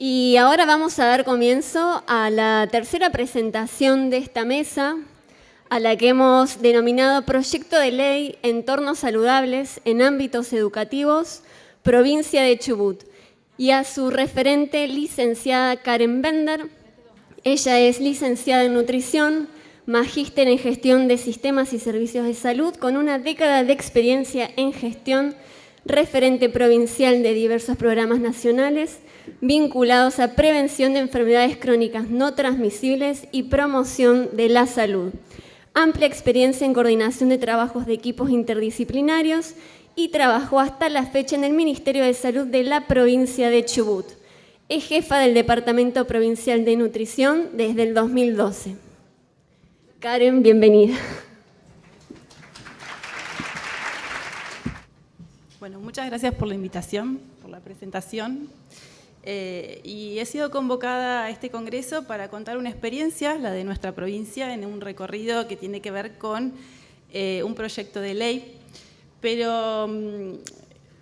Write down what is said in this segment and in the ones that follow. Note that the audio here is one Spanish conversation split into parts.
Y ahora vamos a dar comienzo a la tercera presentación de esta mesa, a la que hemos denominado Proyecto de Ley Entornos Saludables en Ámbitos Educativos, Provincia de Chubut, y a su referente, licenciada Karen Bender. Ella es licenciada en Nutrición, magíster en Gestión de Sistemas y Servicios de Salud, con una década de experiencia en gestión, referente provincial de diversos programas nacionales vinculados a prevención de enfermedades crónicas no transmisibles y promoción de la salud. Amplia experiencia en coordinación de trabajos de equipos interdisciplinarios y trabajó hasta la fecha en el Ministerio de Salud de la provincia de Chubut. Es jefa del Departamento Provincial de Nutrición desde el 2012. Karen, bienvenida. Bueno, muchas gracias por la invitación, por la presentación. Y he sido convocada a este congreso para contar una experiencia, la de nuestra provincia, en un recorrido que tiene que ver con un proyecto de ley. Pero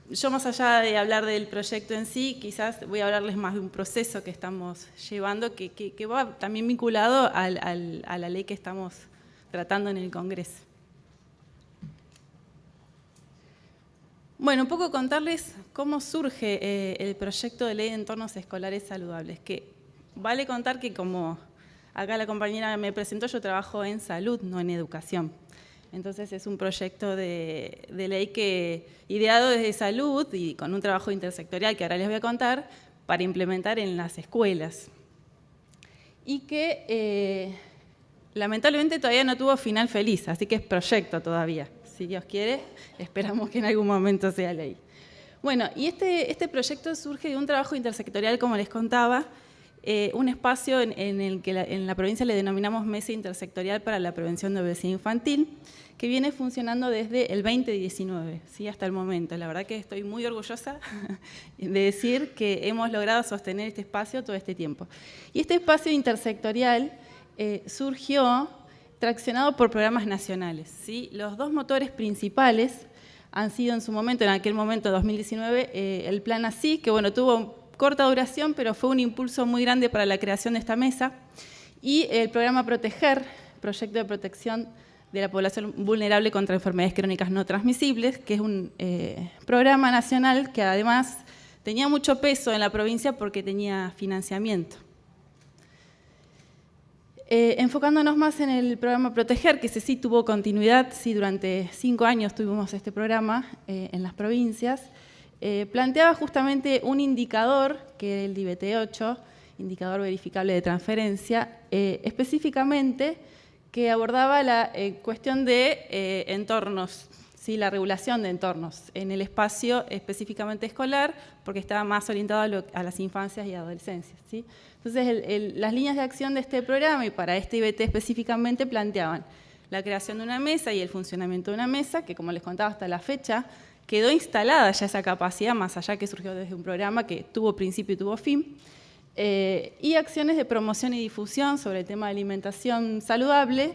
yo, más allá de hablar del proyecto en sí, quizás voy a hablarles más de un proceso que estamos llevando, que va también vinculado a la ley que estamos tratando en el Congreso. Bueno, un poco contarles cómo surge el proyecto de ley de entornos escolares saludables, que vale contar que, como acá la compañera me presentó, yo trabajo en salud, no en educación. Entonces es un proyecto de ley que ideado desde salud y con un trabajo intersectorial que ahora les voy a contar, para implementar en las escuelas. Y que lamentablemente todavía no tuvo final feliz, así que es proyecto todavía. Si Dios quiere, esperamos que en algún momento sea ley. Bueno, y este proyecto surge de un trabajo intersectorial, como les contaba, un espacio en el que en la provincia le denominamos Mesa Intersectorial para la Prevención de Obesidad Infantil, que viene funcionando desde el 2019, ¿sí? Hasta el momento. La verdad que estoy muy orgullosa de decir que hemos logrado sostener este espacio todo este tiempo. Y este espacio intersectorial surgió traccionado por programas nacionales, ¿sí? Los dos motores principales han sido en su momento, en aquel momento, 2019, el Plan ASI, que bueno, tuvo corta duración, pero fue un impulso muy grande para la creación de esta mesa, y el programa Proteger, Proyecto de Protección de la Población Vulnerable contra Enfermedades Crónicas No Transmisibles, que es un programa nacional que además tenía mucho peso en la provincia porque tenía financiamiento. Enfocándonos más en el programa Proteger, que ese sí tuvo continuidad, sí, durante 5 años tuvimos este programa en las provincias, planteaba justamente un indicador, que era el DIVT-8, indicador verificable de transferencia, específicamente que abordaba la cuestión de entornos, ¿sí? La regulación de entornos en el espacio específicamente escolar, porque estaba más orientado a las infancias y adolescencias, ¿sí? Entonces, las líneas de acción de este programa, y para este IBT específicamente, planteaban la creación de una mesa y el funcionamiento de una mesa, que como les contaba hasta la fecha, quedó instalada ya esa capacidad, más allá que surgió desde un programa que tuvo principio y tuvo fin, y acciones de promoción y difusión sobre el tema de alimentación saludable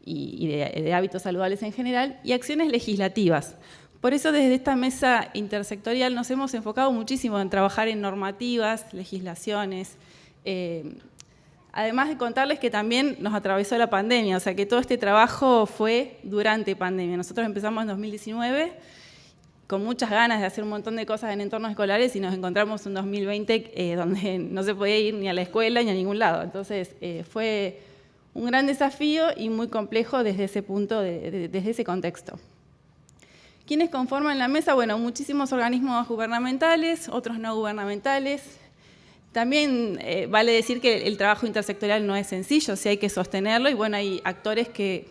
y de hábitos saludables en general, y acciones legislativas. Por eso desde esta mesa intersectorial nos hemos enfocado muchísimo en trabajar en normativas, legislaciones, además de contarles que también nos atravesó la pandemia, o sea que todo este trabajo fue durante pandemia. Nosotros empezamos en 2019 con muchas ganas de hacer un montón de cosas en entornos escolares y nos encontramos en 2020 donde no se podía ir ni a la escuela ni a ningún lado. Entonces fue un gran desafío y muy complejo desde ese punto, desde ese contexto. ¿Quiénes conforman la mesa? Bueno, muchísimos organismos gubernamentales, otros no gubernamentales. También vale decir que el trabajo intersectorial no es sencillo, sí hay que sostenerlo, y bueno, hay actores que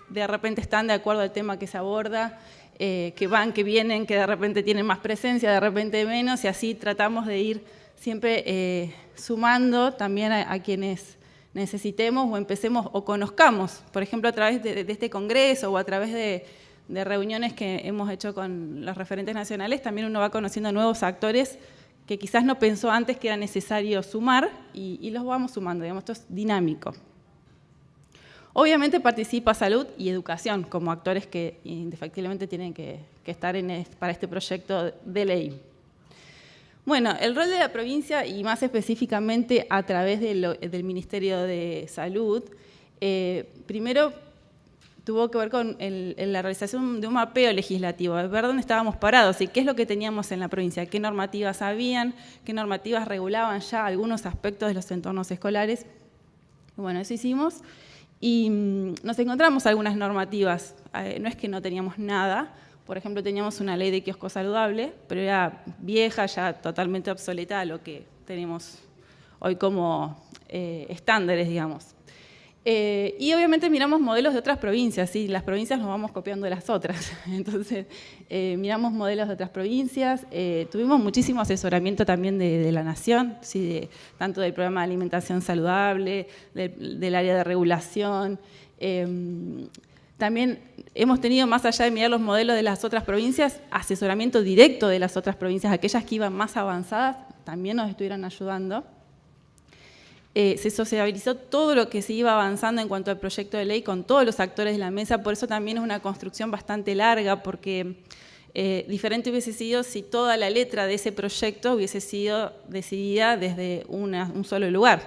de repente están de acuerdo al tema que se aborda, que van, que vienen, que de repente tienen más presencia, de repente menos, y así tratamos de ir siempre sumando también a quienes necesitemos o empecemos o conozcamos, por ejemplo, a través de este congreso o a través de reuniones que hemos hecho con los referentes nacionales, también uno va conociendo nuevos actores que quizás no pensó antes que era necesario sumar y los vamos sumando, digamos, esto es dinámico. Obviamente participa salud y educación como actores que indefectiblemente tienen que estar para este proyecto de ley. Bueno, el rol de la provincia y más específicamente a través del Ministerio de Salud, primero tuvo que ver con la realización de un mapeo legislativo, de ver dónde estábamos parados y qué es lo que teníamos en la provincia, qué normativas habían, qué normativas regulaban ya algunos aspectos de los entornos escolares. Bueno, eso hicimos. Y nos encontramos algunas normativas, no es que no teníamos nada, por ejemplo teníamos una ley de kiosco saludable, pero era vieja, ya totalmente obsoleta a lo que tenemos hoy como estándares, digamos. Y obviamente miramos modelos de otras provincias, ¿sí? Las provincias nos vamos copiando de las otras, entonces miramos modelos de otras provincias, tuvimos muchísimo asesoramiento también de la Nación, ¿sí? Tanto del programa de alimentación saludable, del área de regulación. También hemos tenido, más allá de mirar los modelos de las otras provincias, asesoramiento directo de las otras provincias, aquellas que iban más avanzadas, también nos estuvieron ayudando. Se sociabilizó todo lo que se iba avanzando en cuanto al proyecto de ley con todos los actores de la mesa, por eso también es una construcción bastante larga, porque diferente hubiese sido si toda la letra de ese proyecto hubiese sido decidida desde un solo lugar.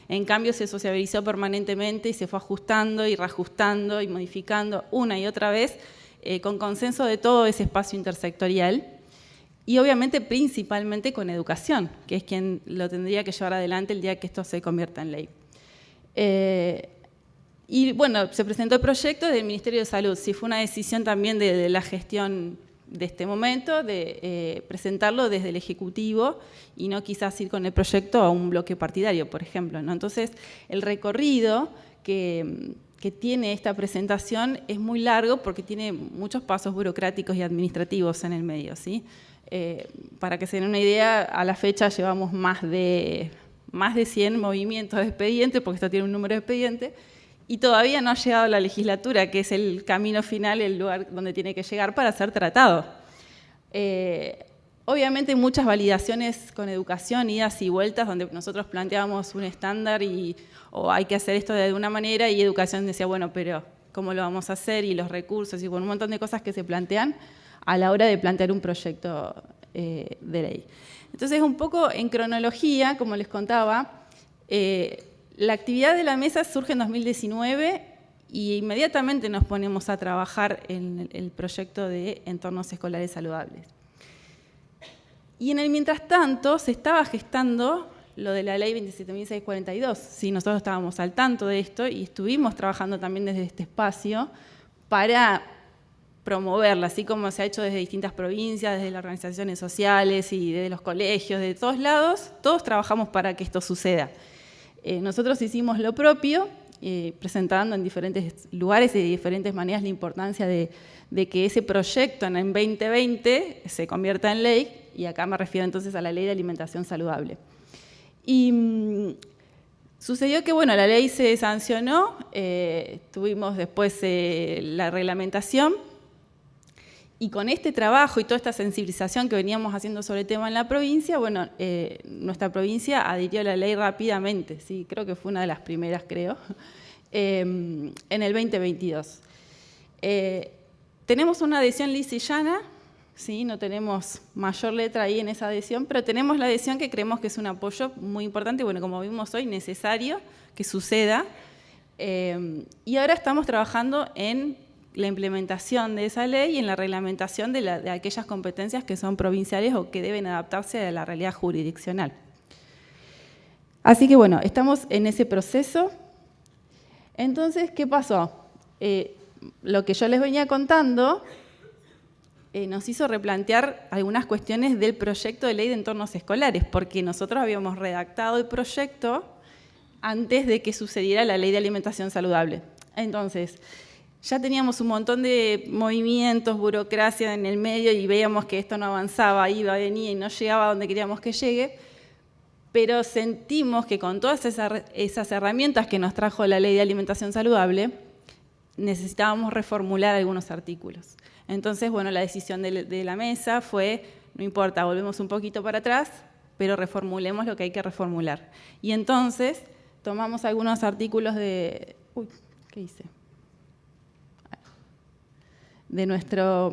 En cambio, se sociabilizó permanentemente y se fue ajustando y reajustando y modificando una y otra vez con consenso de todo ese espacio intersectorial. Y obviamente principalmente con educación, que es quien lo tendría que llevar adelante el día que esto se convierta en ley. Y bueno, se presentó el proyecto del Ministerio de Salud. Sí, fue una decisión también de la gestión de este momento, de presentarlo desde el Ejecutivo y no quizás ir con el proyecto a un bloque partidario, por ejemplo, ¿no? Entonces, el recorrido que tiene esta presentación es muy largo porque tiene muchos pasos burocráticos y administrativos en el medio, ¿sí? Para que se den una idea, a la fecha llevamos más de 100 movimientos de expediente, porque esto tiene un número de expediente, y todavía no ha llegado a la legislatura, que es el camino final, el lugar donde tiene que llegar para ser tratado. Obviamente muchas validaciones con educación, idas y vueltas, donde nosotros planteábamos un estándar o hay que hacer esto de alguna manera, y educación decía, bueno, pero ¿cómo lo vamos a hacer? Y los recursos, y bueno, un montón de cosas que se plantean a la hora de plantear un proyecto de ley. Entonces, un poco en cronología, como les contaba, la actividad de la mesa surge en 2019 y inmediatamente nos ponemos a trabajar en el proyecto de entornos escolares saludables. Y en el mientras tanto se estaba gestando lo de la ley 27.642. Sí, nosotros estábamos al tanto de esto y estuvimos trabajando también desde este espacio para promoverla, así como se ha hecho desde distintas provincias, desde las organizaciones sociales y desde los colegios, de todos lados, todos trabajamos para que esto suceda. Nosotros hicimos lo propio, presentando en diferentes lugares y de diferentes maneras la importancia de que ese proyecto en 2020 se convierta en ley, y acá me refiero entonces a la Ley de Alimentación Saludable. Y sucedió que, bueno, la ley se sancionó, tuvimos después la reglamentación, y con este trabajo y toda esta sensibilización que veníamos haciendo sobre el tema en la provincia, bueno, nuestra provincia adhirió a la ley rápidamente, sí, creo que fue una de las primeras, en el 2022. Tenemos una adhesión lisa y llana, ¿sí? No tenemos mayor letra ahí en esa adhesión, pero tenemos la adhesión que creemos que es un apoyo muy importante, bueno, como vimos hoy, necesario que suceda. Y ahora estamos trabajando en la implementación de esa ley y en la reglamentación de aquellas competencias que son provinciales o que deben adaptarse a la realidad jurisdiccional. Así que bueno, estamos en ese proceso. Entonces, ¿qué pasó? Lo que yo les venía contando nos hizo replantear algunas cuestiones del proyecto de ley de entornos escolares, porque nosotros habíamos redactado el proyecto antes de que sucediera la ley de alimentación saludable. Entonces, ya teníamos un montón de movimientos, burocracia en el medio y veíamos que esto no avanzaba, iba, venía y no llegaba a donde queríamos que llegue, pero sentimos que con todas esas herramientas que nos trajo la Ley de Alimentación Saludable, necesitábamos reformular algunos artículos. Entonces, bueno, la decisión de la mesa fue, no importa, volvemos un poquito para atrás, pero reformulemos lo que hay que reformular. Y entonces tomamos algunos artículos de... Uy, ¿qué hice? De nuestro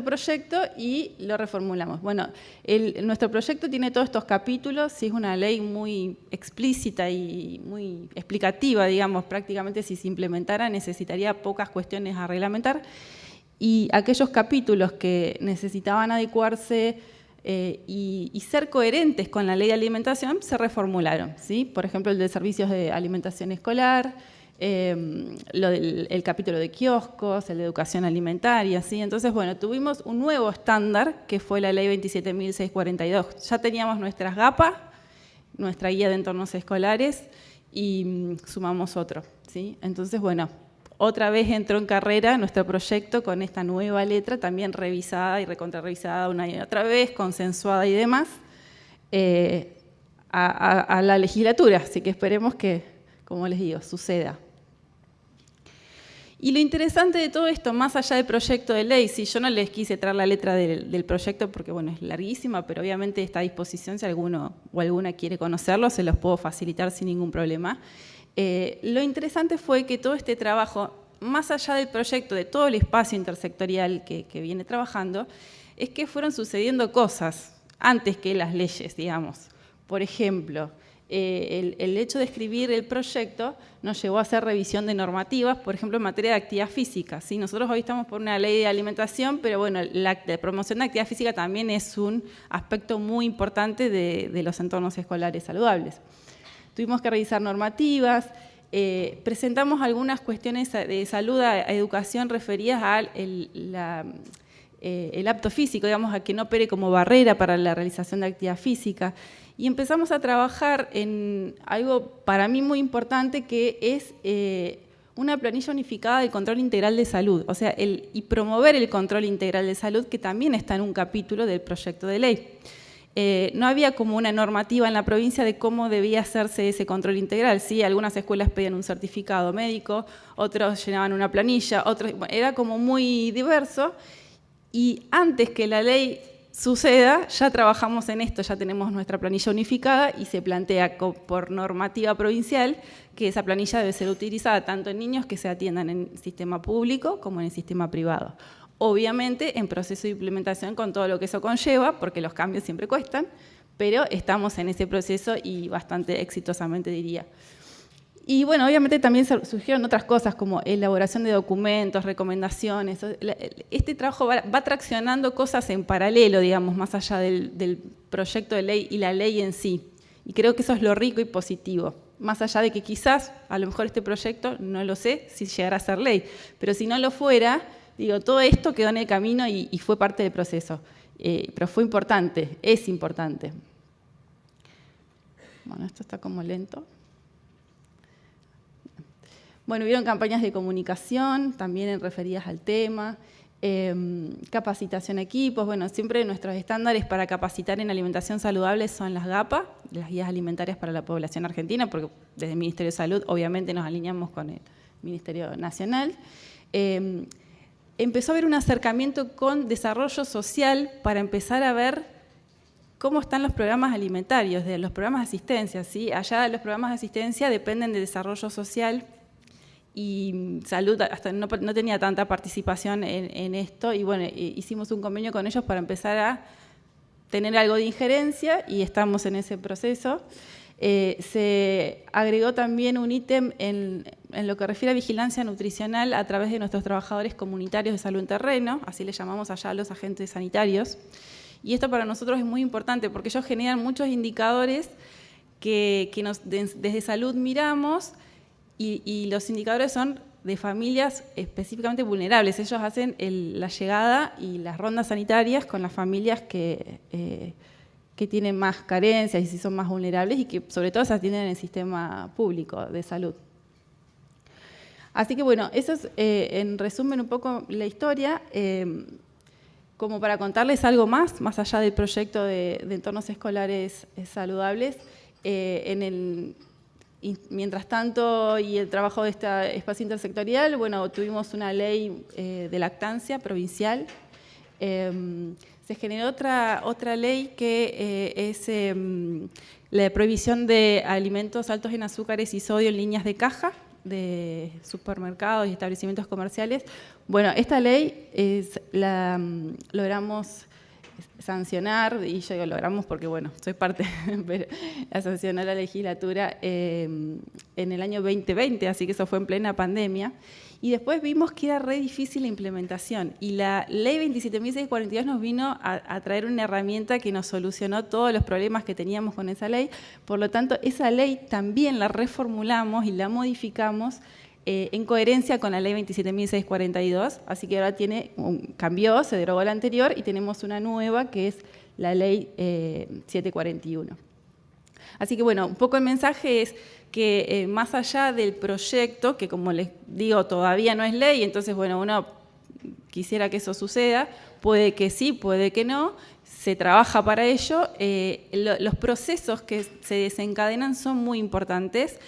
proyecto y lo reformulamos. Bueno, nuestro proyecto tiene todos estos capítulos, sí, es una ley muy explícita y muy explicativa, digamos, prácticamente si se implementara necesitaría pocas cuestiones a reglamentar, y aquellos capítulos que necesitaban adecuarse y ser coherentes con la ley de alimentación se reformularon, ¿sí? Por ejemplo, el de servicios de alimentación escolar, el capítulo de kioscos, el de educación alimentaria, ¿sí? Entonces, bueno, tuvimos un nuevo estándar que fue la ley 27.642. Ya teníamos nuestras GAPA, nuestra guía de entornos escolares y sumamos otro, ¿sí? Entonces, bueno, otra vez entró en carrera nuestro proyecto con esta nueva letra, también revisada y recontrarrevisada una y otra vez, consensuada y demás, a la legislatura. Así que esperemos que, como les digo, suceda. Y lo interesante de todo esto, más allá del proyecto de ley, sí, yo no les quise traer la letra del proyecto porque, bueno, es larguísima, pero obviamente está a disposición si alguno o alguna quiere conocerlo, se los puedo facilitar sin ningún problema. Lo interesante fue que todo este trabajo, más allá del proyecto, de todo el espacio intersectorial que viene trabajando, es que fueron sucediendo cosas antes que las leyes, digamos. Por ejemplo, el hecho de escribir el proyecto nos llevó a hacer revisión de normativas, por ejemplo, en materia de actividad física, ¿sí? Nosotros hoy estamos por una ley de alimentación, pero bueno, la promoción de actividad física también es un aspecto muy importante de los entornos escolares saludables. Tuvimos que revisar normativas, presentamos algunas cuestiones de salud a educación referidas al el apto físico, digamos, a que no opere como barrera para la realización de actividad física. Y empezamos a trabajar en algo para mí muy importante, que es una planilla unificada del control integral de salud, o sea, y promover el control integral de salud, que también está en un capítulo del proyecto de ley. No había como una normativa en la provincia de cómo debía hacerse ese control integral. ¿Sí? Algunas escuelas pedían un certificado médico, otros llenaban una planilla, otros, bueno, era como muy diverso. Y antes que la ley suceda, ya trabajamos en esto, ya tenemos nuestra planilla unificada y se plantea por normativa provincial que esa planilla debe ser utilizada tanto en niños que se atiendan en el sistema público como en el sistema privado. Obviamente en proceso de implementación con todo lo que eso conlleva, porque los cambios siempre cuestan, pero estamos en ese proceso y bastante exitosamente, diría. Y bueno, obviamente también surgieron otras cosas como elaboración de documentos, recomendaciones. Este trabajo va traccionando cosas en paralelo, digamos, más allá del proyecto de ley y la ley en sí. Y creo que eso es lo rico y positivo. Más allá de que quizás, a lo mejor este proyecto, no lo sé si llegará a ser ley, pero si no lo fuera, digo, todo esto quedó en el camino y fue parte del proceso. Pero fue importante, es importante. Bueno, esto está como lento. Bueno, hubieron campañas de comunicación, también referidas al tema, capacitación a equipos. Bueno, siempre nuestros estándares para capacitar en alimentación saludable son las GAPA, las guías alimentarias para la población argentina, porque desde el Ministerio de Salud obviamente nos alineamos con el Ministerio Nacional. Empezó a haber un acercamiento con desarrollo social para empezar a ver cómo están los programas alimentarios, de los programas de asistencia, ¿sí? Allá los programas de asistencia dependen de desarrollo social, y salud hasta no tenía tanta participación en esto, y bueno, hicimos un convenio con ellos para empezar a tener algo de injerencia y estamos en ese proceso. Se agregó también un ítem en lo que refiere a vigilancia nutricional a través de nuestros trabajadores comunitarios de salud en terreno, así les llamamos allá a los agentes sanitarios, y esto para nosotros es muy importante porque ellos generan muchos indicadores que desde salud miramos. Y los indicadores son de familias específicamente vulnerables. Ellos hacen la llegada y las rondas sanitarias con las familias que tienen más carencias y si son más vulnerables y que sobre todo se atienden en el sistema público de salud. Así que bueno, eso es en resumen un poco la historia. Como para contarles algo más allá del proyecto de entornos escolares saludables, mientras tanto, y el trabajo de este espacio intersectorial, bueno, tuvimos una ley de lactancia provincial, se generó otra ley que es la prohibición de alimentos altos en azúcares y sodio en líneas de caja de supermercados y establecimientos comerciales. Bueno, esta ley logramos sancionar, y yo digo logramos porque, bueno, soy parte, pero la sancionó la legislatura en el año 2020, así que eso fue en plena pandemia. Y después vimos que era re difícil la implementación. Y la ley 27.642 nos vino a traer una herramienta que nos solucionó todos los problemas que teníamos con esa ley. Por lo tanto, esa ley también la reformulamos y la modificamos en coherencia con la ley 27.642. Así que ahora cambió, se derogó la anterior y tenemos una nueva que es la ley 741. Así que bueno, un poco el mensaje es que más allá del proyecto, que como les digo todavía no es ley, entonces bueno, uno quisiera que eso suceda, puede que sí, puede que no, se trabaja para ello, los procesos que se desencadenan son muy importantes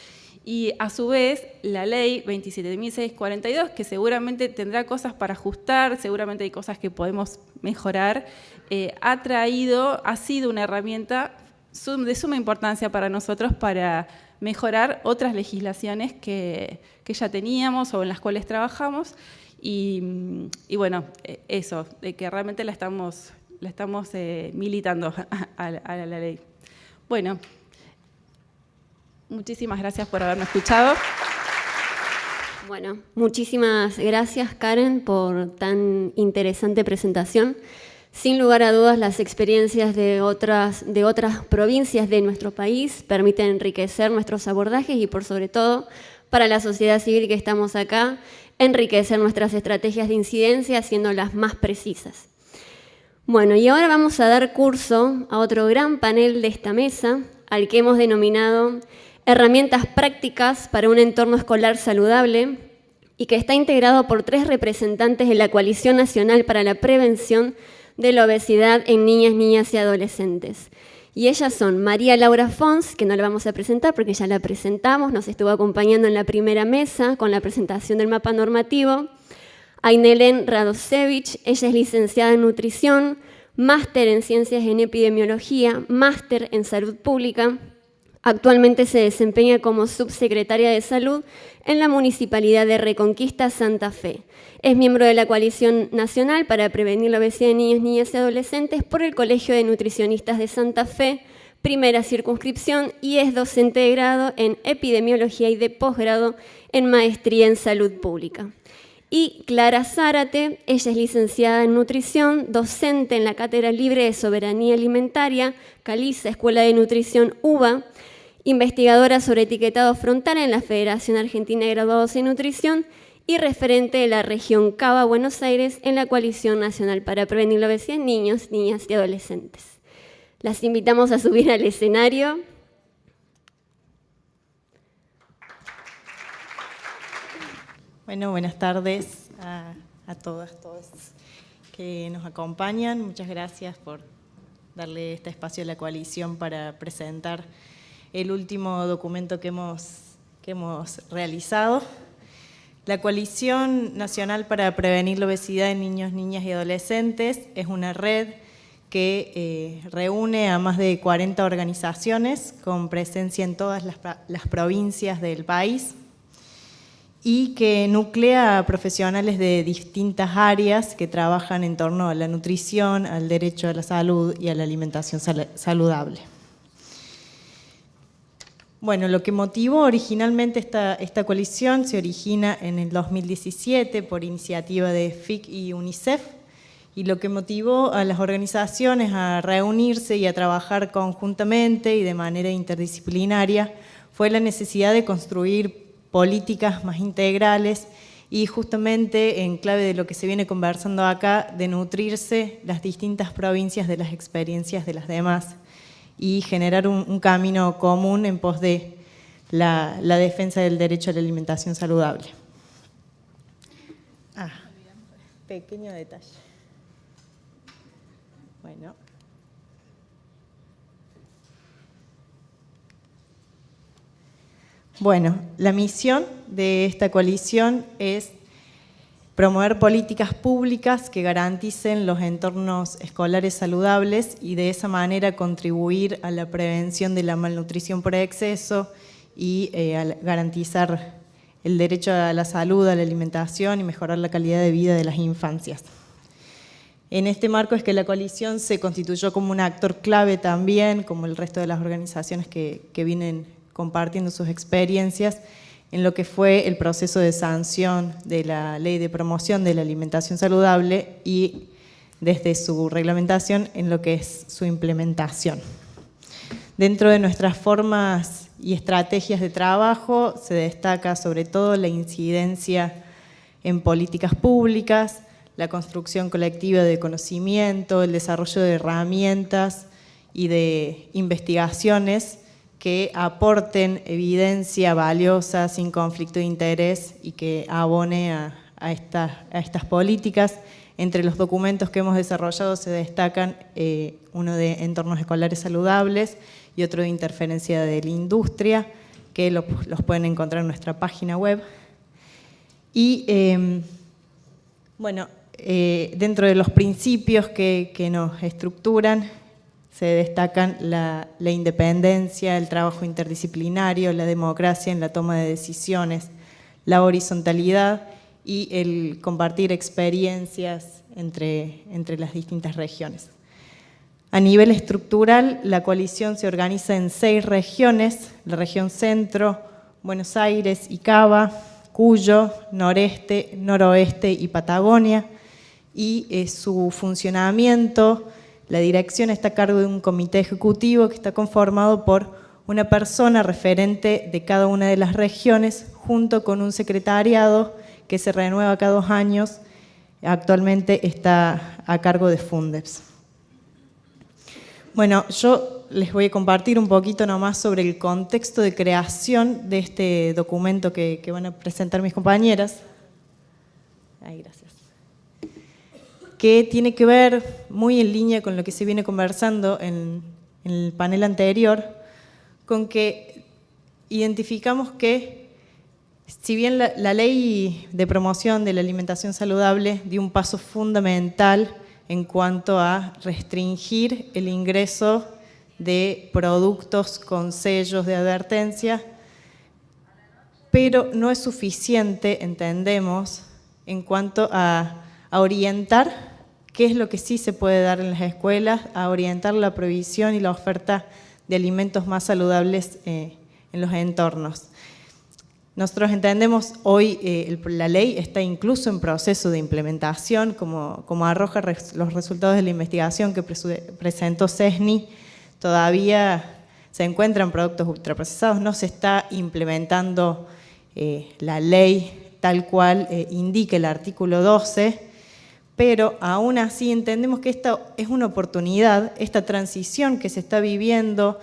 y a su vez la ley 27.642, que seguramente tendrá cosas para ajustar, seguramente hay cosas que podemos mejorar, ha sido una herramienta de suma importancia para nosotros para mejorar otras legislaciones que ya teníamos o en las cuales trabajamos y bueno, eso, de que realmente la estamos militando a la ley. Bueno, muchísimas gracias por haberme escuchado. Bueno, muchísimas gracias, Karen, por tan interesante presentación. Sin lugar a dudas, las experiencias de otras provincias de nuestro país permiten enriquecer nuestros abordajes y, por sobre todo, para la sociedad civil que estamos acá, enriquecer nuestras estrategias de incidencia haciéndolas más precisas. Bueno, y ahora vamos a dar curso a otro gran panel de esta mesa, al que hemos denominado Herramientas prácticas para un entorno escolar saludable, y que está integrado por 3 representantes de la Coalición Nacional para la Prevención de la Obesidad en Niñas, Niñas y Adolescentes. Y ellas son María Laura Fons, que no la vamos a presentar porque ya la presentamos, nos estuvo acompañando en la primera mesa con la presentación del mapa normativo. Ainelén Radosevich, ella es licenciada en nutrición, máster en ciencias en epidemiología, máster en salud pública. Actualmente se desempeña como subsecretaria de Salud en la Municipalidad de Reconquista Santa Fe. Es miembro de la Coalición Nacional para Prevenir la Obesidad de Niños, Niñas y Adolescentes por el Colegio de Nutricionistas de Santa Fe, primera circunscripción, y es docente de grado en Epidemiología y de posgrado en Maestría en Salud Pública. Y Clara Zárate, ella es licenciada en Nutrición, docente en la Cátedra Libre de Soberanía Alimentaria, Caliza, Escuela de Nutrición UBA, investigadora sobre etiquetado frontal en la Federación Argentina de Graduados en Nutrición y referente de la región Cava, Buenos Aires, en la Coalición Nacional para Prevenir la Obesidad en Niños, Niñas y Adolescentes. Las invitamos a subir al escenario. Bueno, buenas tardes a todas, todos que nos acompañan. Muchas gracias por darle este espacio a la coalición para presentar el último documento que hemos realizado. La Coalición Nacional para Prevenir la Obesidad en Niños, Niñas y Adolescentes es una red que reúne a más de 40 organizaciones con presencia en todas las provincias del país y que nuclea a profesionales de distintas áreas que trabajan en torno a la nutrición, al derecho a la salud y a la alimentación saludable. Bueno, lo que motivó originalmente esta coalición se origina en el 2017 por iniciativa de FIC y UNICEF, y lo que motivó a las organizaciones a reunirse y a trabajar conjuntamente y de manera interdisciplinaria fue la necesidad de construir políticas más integrales y justamente en clave de lo que se viene conversando acá, de nutrirse las distintas provincias de las experiencias de las demás y generar un camino común en pos de la defensa del derecho a la alimentación saludable. Pequeño detalle. Bueno. Bueno, la misión de esta coalición es promover políticas públicas que garanticen los entornos escolares saludables y de esa manera contribuir a la prevención de la malnutrición por exceso y a garantizar el derecho a la salud, a la alimentación y mejorar la calidad de vida de las infancias. En este marco es que la coalición se constituyó como un actor clave también, como el resto de las organizaciones que vienen compartiendo sus experiencias, en lo que fue el proceso de sanción de la Ley de Promoción de la Alimentación Saludable y desde su reglamentación en lo que es su implementación. Dentro de nuestras formas y estrategias de trabajo se destaca sobre todo la incidencia en políticas públicas, la construcción colectiva de conocimiento, el desarrollo de herramientas y de investigaciones que aporten evidencia valiosa, sin conflicto de interés y que abone a estas políticas. Entre los documentos que hemos desarrollado se destacan uno de entornos escolares saludables y otro de interferencia de la industria, que los pueden encontrar en nuestra página web. Y dentro de los principios que nos estructuran, se destacan la independencia, el trabajo interdisciplinario, la democracia en la toma de decisiones, la horizontalidad y el compartir experiencias entre las distintas regiones. A nivel estructural, la coalición se organiza en 6 regiones: la región Centro, Buenos Aires y Cava, Cuyo, Noreste, Noroeste y Patagonia, y su funcionamiento. La dirección está a cargo de un comité ejecutivo que está conformado por una persona referente de cada una de las regiones, junto con un secretariado que se renueva cada 2 años. Actualmente está a cargo de Fundeps. Bueno, yo les voy a compartir un poquito nomás sobre el contexto de creación de este documento que van a presentar mis compañeras. Ay, gracias. Que tiene que ver muy en línea con lo que se viene conversando en el panel anterior, con que identificamos que, si bien la Ley de Promoción de la Alimentación Saludable dio un paso fundamental en cuanto a restringir el ingreso de productos con sellos de advertencia, pero no es suficiente, entendemos, en cuanto a orientar qué es lo que sí se puede dar en las escuelas, a orientar la provisión y la oferta de alimentos más saludables en los entornos. Nosotros entendemos hoy la ley está incluso en proceso de implementación, como arroja los resultados de la investigación que presentó CESNI. Todavía se encuentran productos ultraprocesados, no se está implementando la ley tal cual indica el artículo 12, pero aún así entendemos que esta es una oportunidad, esta transición que se está viviendo,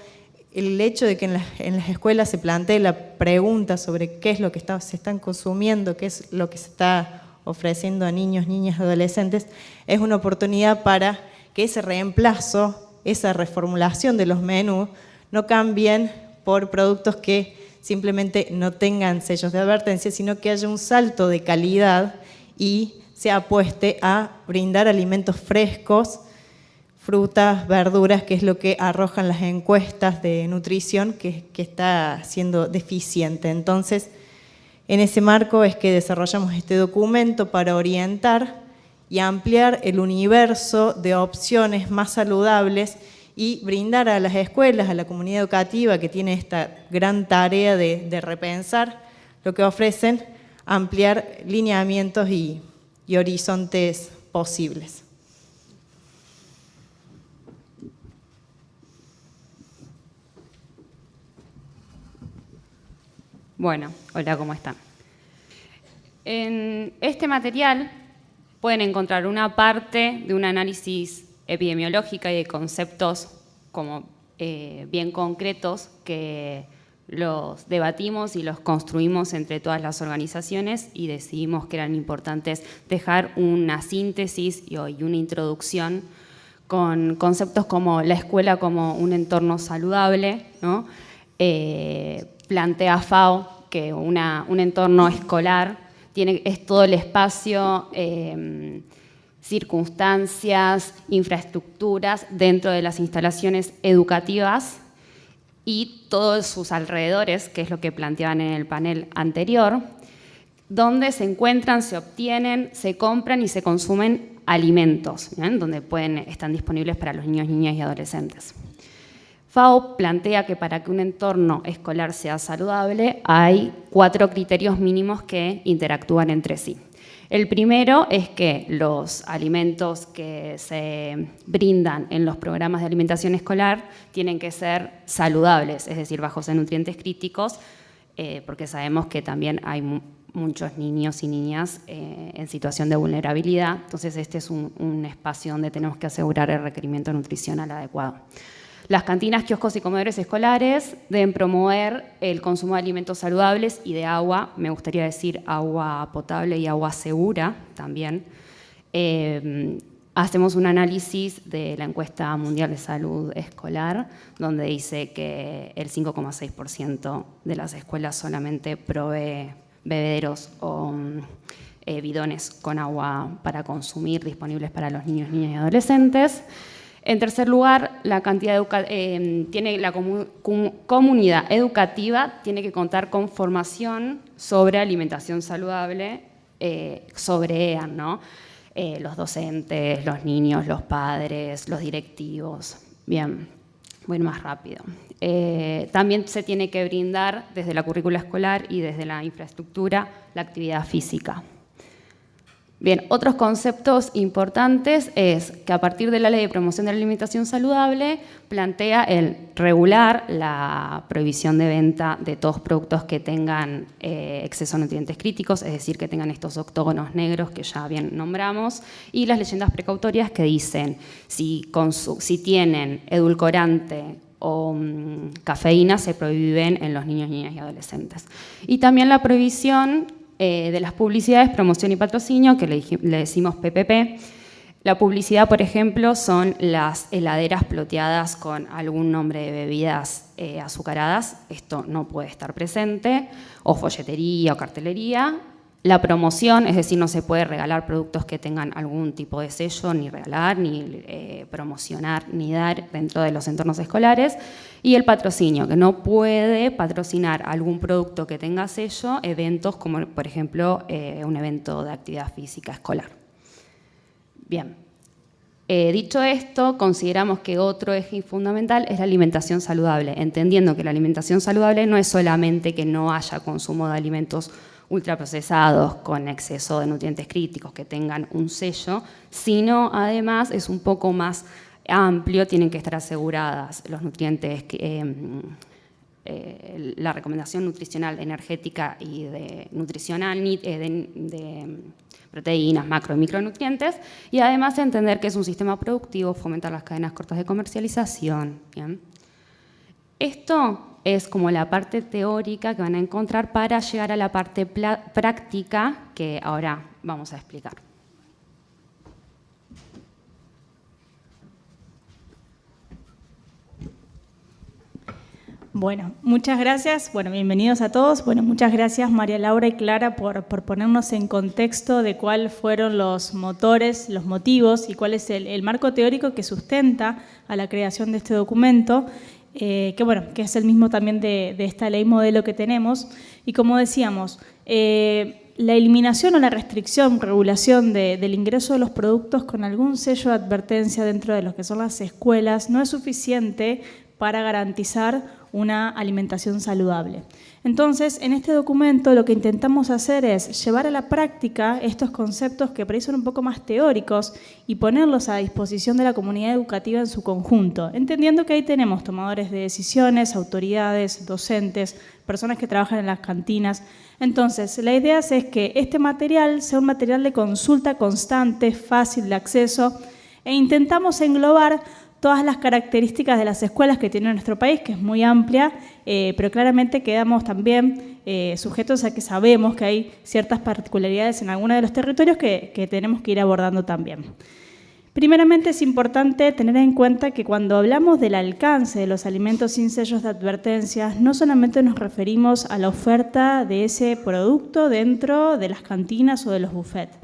el hecho de que en las escuelas se plantee la pregunta sobre qué es lo que se están consumiendo, qué es lo que se está ofreciendo a niños, niñas, adolescentes, es una oportunidad para que ese reemplazo, esa reformulación de los menús, no cambien por productos que simplemente no tengan sellos de advertencia, sino que haya un salto de calidad y se apueste a brindar alimentos frescos, frutas, verduras, que es lo que arrojan las encuestas de nutrición, que está siendo deficiente. Entonces, en ese marco es que desarrollamos este documento para orientar y ampliar el universo de opciones más saludables y brindar a las escuelas, a la comunidad educativa que tiene esta gran tarea de repensar lo que ofrecen, ampliar lineamientos y horizontes posibles. Bueno, hola, ¿cómo están? En este material pueden encontrar una parte de un análisis epidemiológica y de conceptos como bien concretos que los debatimos y los construimos entre todas las organizaciones y decidimos que eran importantes dejar una síntesis y una introducción con conceptos como la escuela como un entorno saludable, ¿no? Plantea FAO que un entorno escolar es todo el espacio, circunstancias, infraestructuras dentro de las instalaciones educativas y todos sus alrededores, que es lo que planteaban en el panel anterior, donde se encuentran, se obtienen, se compran y se consumen alimentos, ¿bien? Donde están disponibles para los niños, niñas y adolescentes. FAO plantea que para que un entorno escolar sea saludable hay 4 criterios mínimos que interactúan entre sí. El primero es que los alimentos que se brindan en los programas de alimentación escolar tienen que ser saludables, es decir, bajos en nutrientes críticos, porque sabemos que también hay muchos niños y niñas en situación de vulnerabilidad, entonces este es un espacio donde tenemos que asegurar el requerimiento nutricional adecuado. Las cantinas, kioscos y comedores escolares deben promover el consumo de alimentos saludables y de agua, me gustaría decir agua potable y agua segura también. Hacemos un análisis de la encuesta mundial de salud escolar, donde dice que el 5,6% de las escuelas solamente provee bebederos o bidones con agua para consumir disponibles para los niños, niñas y adolescentes. En tercer lugar, la comunidad educativa tiene que contar con formación sobre alimentación saludable, sobre EAN, ¿no? Los docentes, los niños, los padres, los directivos. Bien, voy más rápido. También se tiene que brindar desde la currícula escolar y desde la infraestructura la actividad física. Bien, otros conceptos importantes es que a partir de la Ley de Promoción de la Alimentación Saludable plantea el regular la prohibición de venta de todos productos que tengan exceso de nutrientes críticos, es decir, que tengan estos octógonos negros que ya bien nombramos, y las leyendas precautorias que dicen si tienen edulcorante o cafeína se prohíben en los niños, niñas y adolescentes. Y también la prohibición de las publicidades, promoción y patrocinio, que le decimos PPP. La publicidad, por ejemplo, son las heladeras ploteadas con algún nombre de bebidas azucaradas. Esto no puede estar presente, o folletería o cartelería. La promoción, es decir, no se puede regalar productos que tengan algún tipo de sello, ni regalar, ni promocionar, ni dar dentro de los entornos escolares. Y el patrocinio, que no puede patrocinar algún producto que tenga sello, eventos como, por ejemplo, un evento de actividad física escolar. Bien, dicho esto, consideramos que otro eje fundamental es la alimentación saludable, entendiendo que la alimentación saludable no es solamente que no haya consumo de alimentos ultraprocesados con exceso de nutrientes críticos que tengan un sello, sino además es un poco más amplio, tienen que estar aseguradas los nutrientes, la recomendación nutricional, energética y nutricional de proteínas, macro y micronutrientes, y además entender que es un sistema productivo, fomentar las cadenas cortas de comercialización. ¿Bien? Esto es como la parte teórica que van a encontrar para llegar a la parte práctica que ahora vamos a explicar. Bueno, muchas gracias. Bueno, bienvenidos a todos. Bueno, muchas gracias María Laura y Clara por ponernos en contexto de cuáles fueron los motores, los motivos y cuál es el marco teórico que sustenta a la creación de este documento. Que es el mismo también de esta ley modelo que tenemos. Y como decíamos, la eliminación o la restricción, regulación del ingreso de los productos con algún sello de advertencia dentro de lo que son las escuelas no es suficiente para garantizar una alimentación saludable. Entonces, en este documento lo que intentamos hacer es llevar a la práctica estos conceptos que por ahí son un poco más teóricos y ponerlos a disposición de la comunidad educativa en su conjunto, entendiendo que ahí tenemos tomadores de decisiones, autoridades, docentes, personas que trabajan en las cantinas. Entonces, la idea es que este material sea un material de consulta constante, fácil de acceso, e intentamos englobar todas las características de las escuelas que tiene nuestro país, que es muy amplia, pero claramente quedamos también sujetos a que sabemos que hay ciertas particularidades en algunos de los territorios que tenemos que ir abordando también. Primeramente es importante tener en cuenta que cuando hablamos del alcance de los alimentos sin sellos de advertencia, no solamente nos referimos a la oferta de ese producto dentro de las cantinas o de los buffets,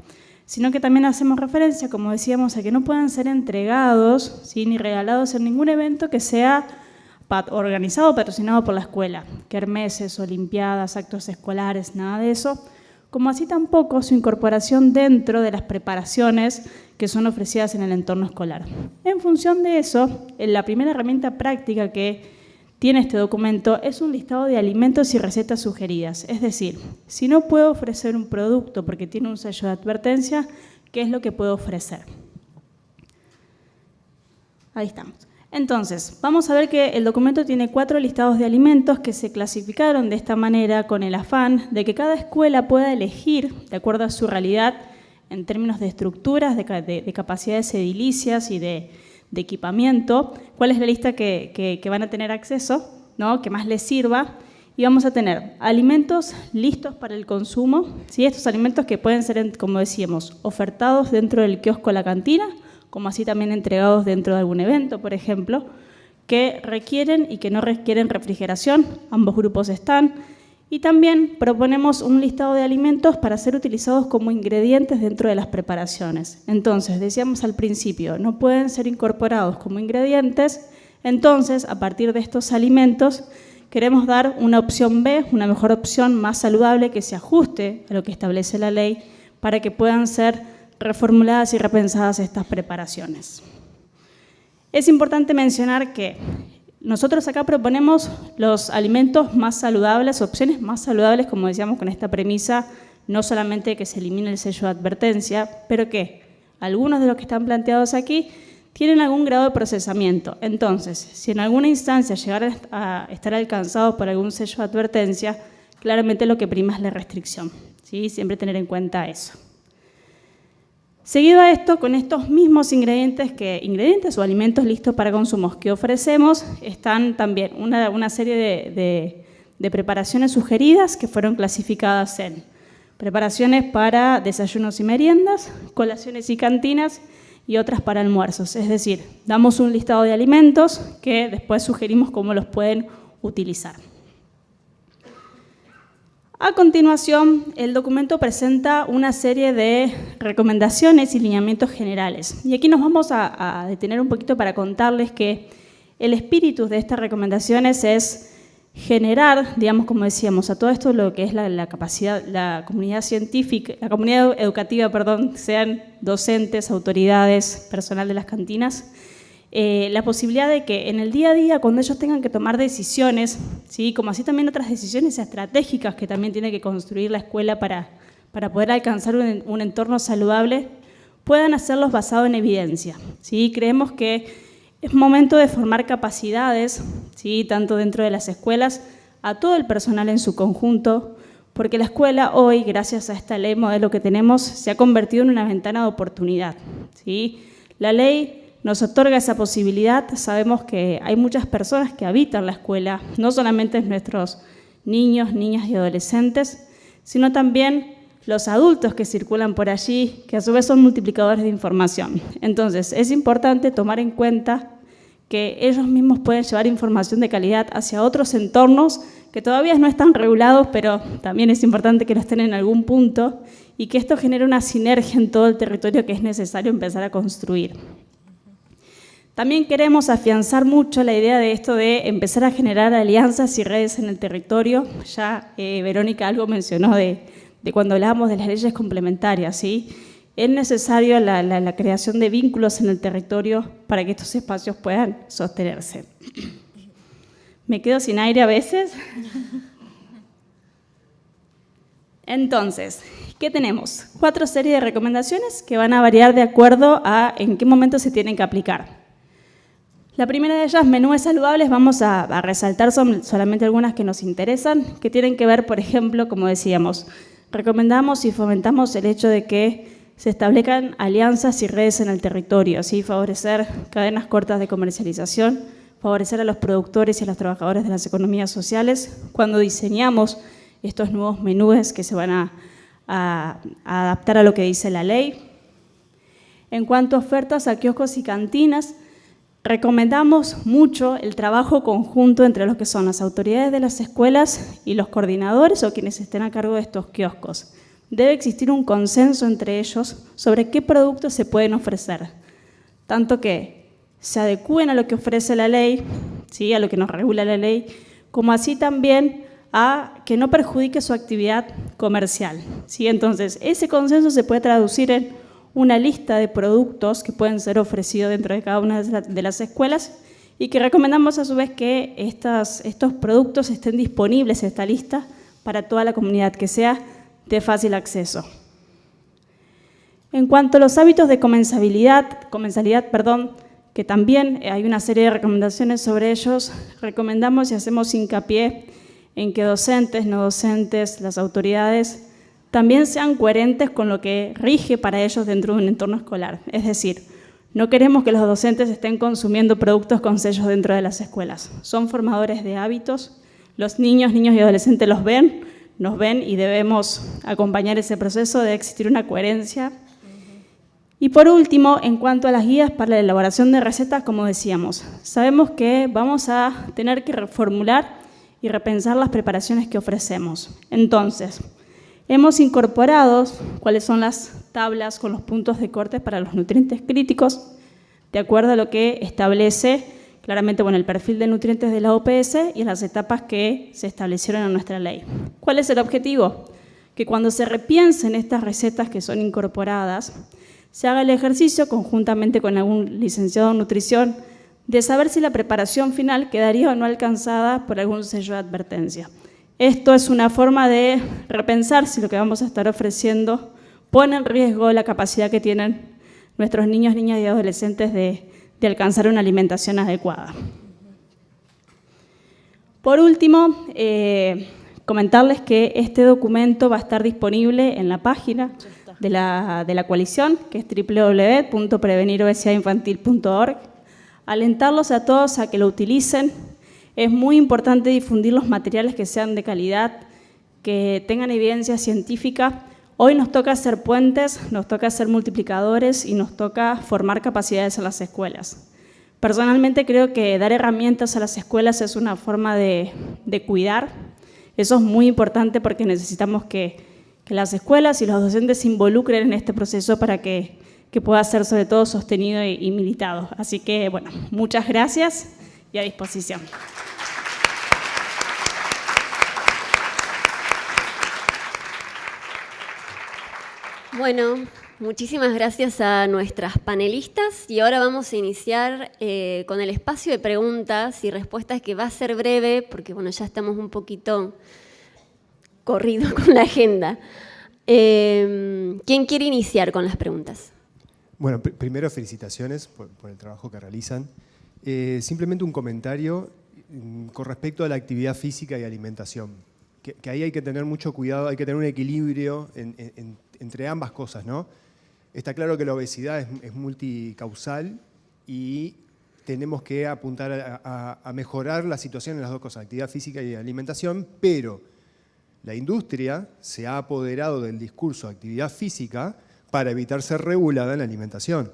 sino que también hacemos referencia, como decíamos, a que no puedan ser entregados, ¿sí?, ni regalados en ningún evento que sea organizado o patrocinado por la escuela, kermeses, olimpiadas, actos escolares, nada de eso, como así tampoco su incorporación dentro de las preparaciones que son ofrecidas en el entorno escolar. En función de eso, la primera herramienta práctica que tiene este documento es un listado de alimentos y recetas sugeridas. Es decir, si no puedo ofrecer un producto porque tiene un sello de advertencia, ¿qué es lo que puedo ofrecer? Ahí estamos. Entonces, vamos a ver que el documento tiene 4 listados de alimentos que se clasificaron de esta manera con el afán de que cada escuela pueda elegir, de acuerdo a su realidad, en términos de estructuras, de capacidades edilicias y de equipamiento, cuál es la lista que van a tener acceso, ¿no?, que más les sirva. Y vamos a tener alimentos listos para el consumo, ¿sí?, estos alimentos que pueden ser, como decíamos, ofertados dentro del kiosco o la cantina, como así también entregados dentro de algún evento, por ejemplo, que requieren y que no requieren refrigeración, ambos grupos están, y también proponemos un listado de alimentos para ser utilizados como ingredientes dentro de las preparaciones. Entonces, decíamos al principio, no pueden ser incorporados como ingredientes, entonces, a partir de estos alimentos, queremos dar una opción B, una mejor opción más saludable que se ajuste a lo que establece la ley para que puedan ser reformuladas y repensadas estas preparaciones. Es importante mencionar que nosotros acá proponemos los alimentos más saludables, opciones más saludables, como decíamos con esta premisa, no solamente que se elimine el sello de advertencia, pero que algunos de los que están planteados aquí tienen algún grado de procesamiento. Entonces, si en alguna instancia llegaran a estar alcanzados por algún sello de advertencia, claramente lo que prima es la restricción, ¿sí? Siempre tener en cuenta eso. Seguido a esto, con estos mismos ingredientes o alimentos listos para consumos que ofrecemos, están también una serie de preparaciones sugeridas que fueron clasificadas en preparaciones para desayunos y meriendas, colaciones y cantinas y otras para almuerzos. Es decir, damos un listado de alimentos que después sugerimos cómo los pueden utilizar. A continuación, el documento presenta una serie de recomendaciones y lineamientos generales. Y aquí nos vamos a detener un poquito para contarles que el espíritu de estas recomendaciones es generar, digamos, como decíamos, a todo esto lo que es la capacidad, la comunidad científica, la comunidad educativa, perdón, sean docentes, autoridades, personal de las cantinas, la posibilidad de que en el día a día, cuando ellos tengan que tomar decisiones, ¿sí?, como así también otras decisiones estratégicas que también tiene que construir la escuela para poder alcanzar un entorno saludable, puedan hacerlos basados en evidencia, ¿sí? Creemos que es momento de formar capacidades, ¿sí?, tanto dentro de las escuelas, a todo el personal en su conjunto, porque la escuela hoy, gracias a esta ley modelo que tenemos, se ha convertido en una ventana de oportunidad, ¿sí? La ley nos otorga esa posibilidad. Sabemos que hay muchas personas que habitan la escuela, no solamente nuestros niños, niñas y adolescentes, sino también los adultos que circulan por allí, que a su vez son multiplicadores de información. Entonces, es importante tomar en cuenta que ellos mismos pueden llevar información de calidad hacia otros entornos que todavía no están regulados, pero también es importante que lo estén en algún punto y que esto genere una sinergia en todo el territorio que es necesario empezar a construir. También queremos afianzar mucho la idea de esto de empezar a generar alianzas y redes en el territorio. Ya Verónica algo mencionó de cuando hablábamos de las leyes complementarias, ¿sí? Es necesario la creación de vínculos en el territorio para que estos espacios puedan sostenerse. ¿Me quedo sin aire a veces? Entonces, ¿qué tenemos? 4 series de recomendaciones que van a variar de acuerdo a en qué momento se tienen que aplicar. La primera de ellas, menúes saludables, vamos a resaltar solamente algunas que nos interesan, que tienen que ver, por ejemplo, como decíamos, recomendamos y fomentamos el hecho de que se establezcan alianzas y redes en el territorio, ¿sí? Favorecer cadenas cortas de comercialización, favorecer a los productores y a los trabajadores de las economías sociales cuando diseñamos estos nuevos menúes que se van a adaptar a lo que dice la ley. En cuanto a ofertas a kioscos y cantinas, recomendamos mucho el trabajo conjunto entre los que son las autoridades de las escuelas y los coordinadores o quienes estén a cargo de estos kioscos. Debe existir un consenso entre ellos sobre qué productos se pueden ofrecer, tanto que se adecúen a lo que ofrece la ley, ¿sí?, a lo que nos regula la ley, como así también a que no perjudique su actividad comercial, ¿sí? Entonces, ese consenso se puede traducir en una lista de productos que pueden ser ofrecidos dentro de cada una de las escuelas y que recomendamos a su vez que estos productos estén disponibles en esta lista para toda la comunidad, que sea de fácil acceso. En cuanto a los hábitos de comensalidad, que también hay una serie de recomendaciones sobre ellos, recomendamos y hacemos hincapié en que docentes, no docentes, las autoridades, también sean coherentes con lo que rige para ellos dentro de un entorno escolar. Es decir, no queremos que los docentes estén consumiendo productos con sellos dentro de las escuelas. Son formadores de hábitos, los niños y adolescentes nos ven y debemos acompañar ese proceso, de existir una coherencia. Y por último, en cuanto a las guías para la elaboración de recetas, como decíamos, sabemos que vamos a tener que reformular y repensar las preparaciones que ofrecemos. Entonces, hemos incorporado cuáles son las tablas con los puntos de corte para los nutrientes críticos, de acuerdo a lo que establece claramente el perfil de nutrientes de la OPS y las etapas que se establecieron en nuestra ley. ¿Cuál es el objetivo? Que cuando se repiensen estas recetas que son incorporadas, se haga el ejercicio conjuntamente con algún licenciado en nutrición de saber si la preparación final quedaría o no alcanzada por algún sello de advertencia. Esto es una forma de repensar si lo que vamos a estar ofreciendo pone en riesgo la capacidad que tienen nuestros niños, niñas y adolescentes de alcanzar una alimentación adecuada. Por último, comentarles que este documento va a estar disponible en la página de la coalición, que es www.prevenirobesidadinfantil.org. Alentarlos a todos a que lo utilicen. Es muy importante difundir los materiales que sean de calidad, que tengan evidencia científica. Hoy nos toca hacer puentes, nos toca ser multiplicadores y nos toca formar capacidades en las escuelas. Personalmente creo que dar herramientas a las escuelas es una forma de cuidar. Eso es muy importante porque necesitamos que las escuelas y los docentes se involucren en este proceso para que pueda ser sobre todo sostenido y militado. Así que, muchas gracias y a disposición. Bueno, muchísimas gracias a nuestras panelistas y ahora vamos a iniciar con el espacio de preguntas y respuestas, que va a ser breve porque ya estamos un poquito corridos con la agenda. ¿Quién quiere iniciar con las preguntas? Bueno, primero felicitaciones por el trabajo que realizan. Simplemente un comentario con respecto a la actividad física y alimentación. Que ahí hay que tener mucho cuidado, hay que tener un equilibrio entre ambas cosas, ¿no? Está claro que la obesidad es multicausal y tenemos que apuntar a mejorar la situación en las dos cosas, actividad física y alimentación, pero la industria se ha apoderado del discurso de actividad física para evitar ser regulada en la alimentación.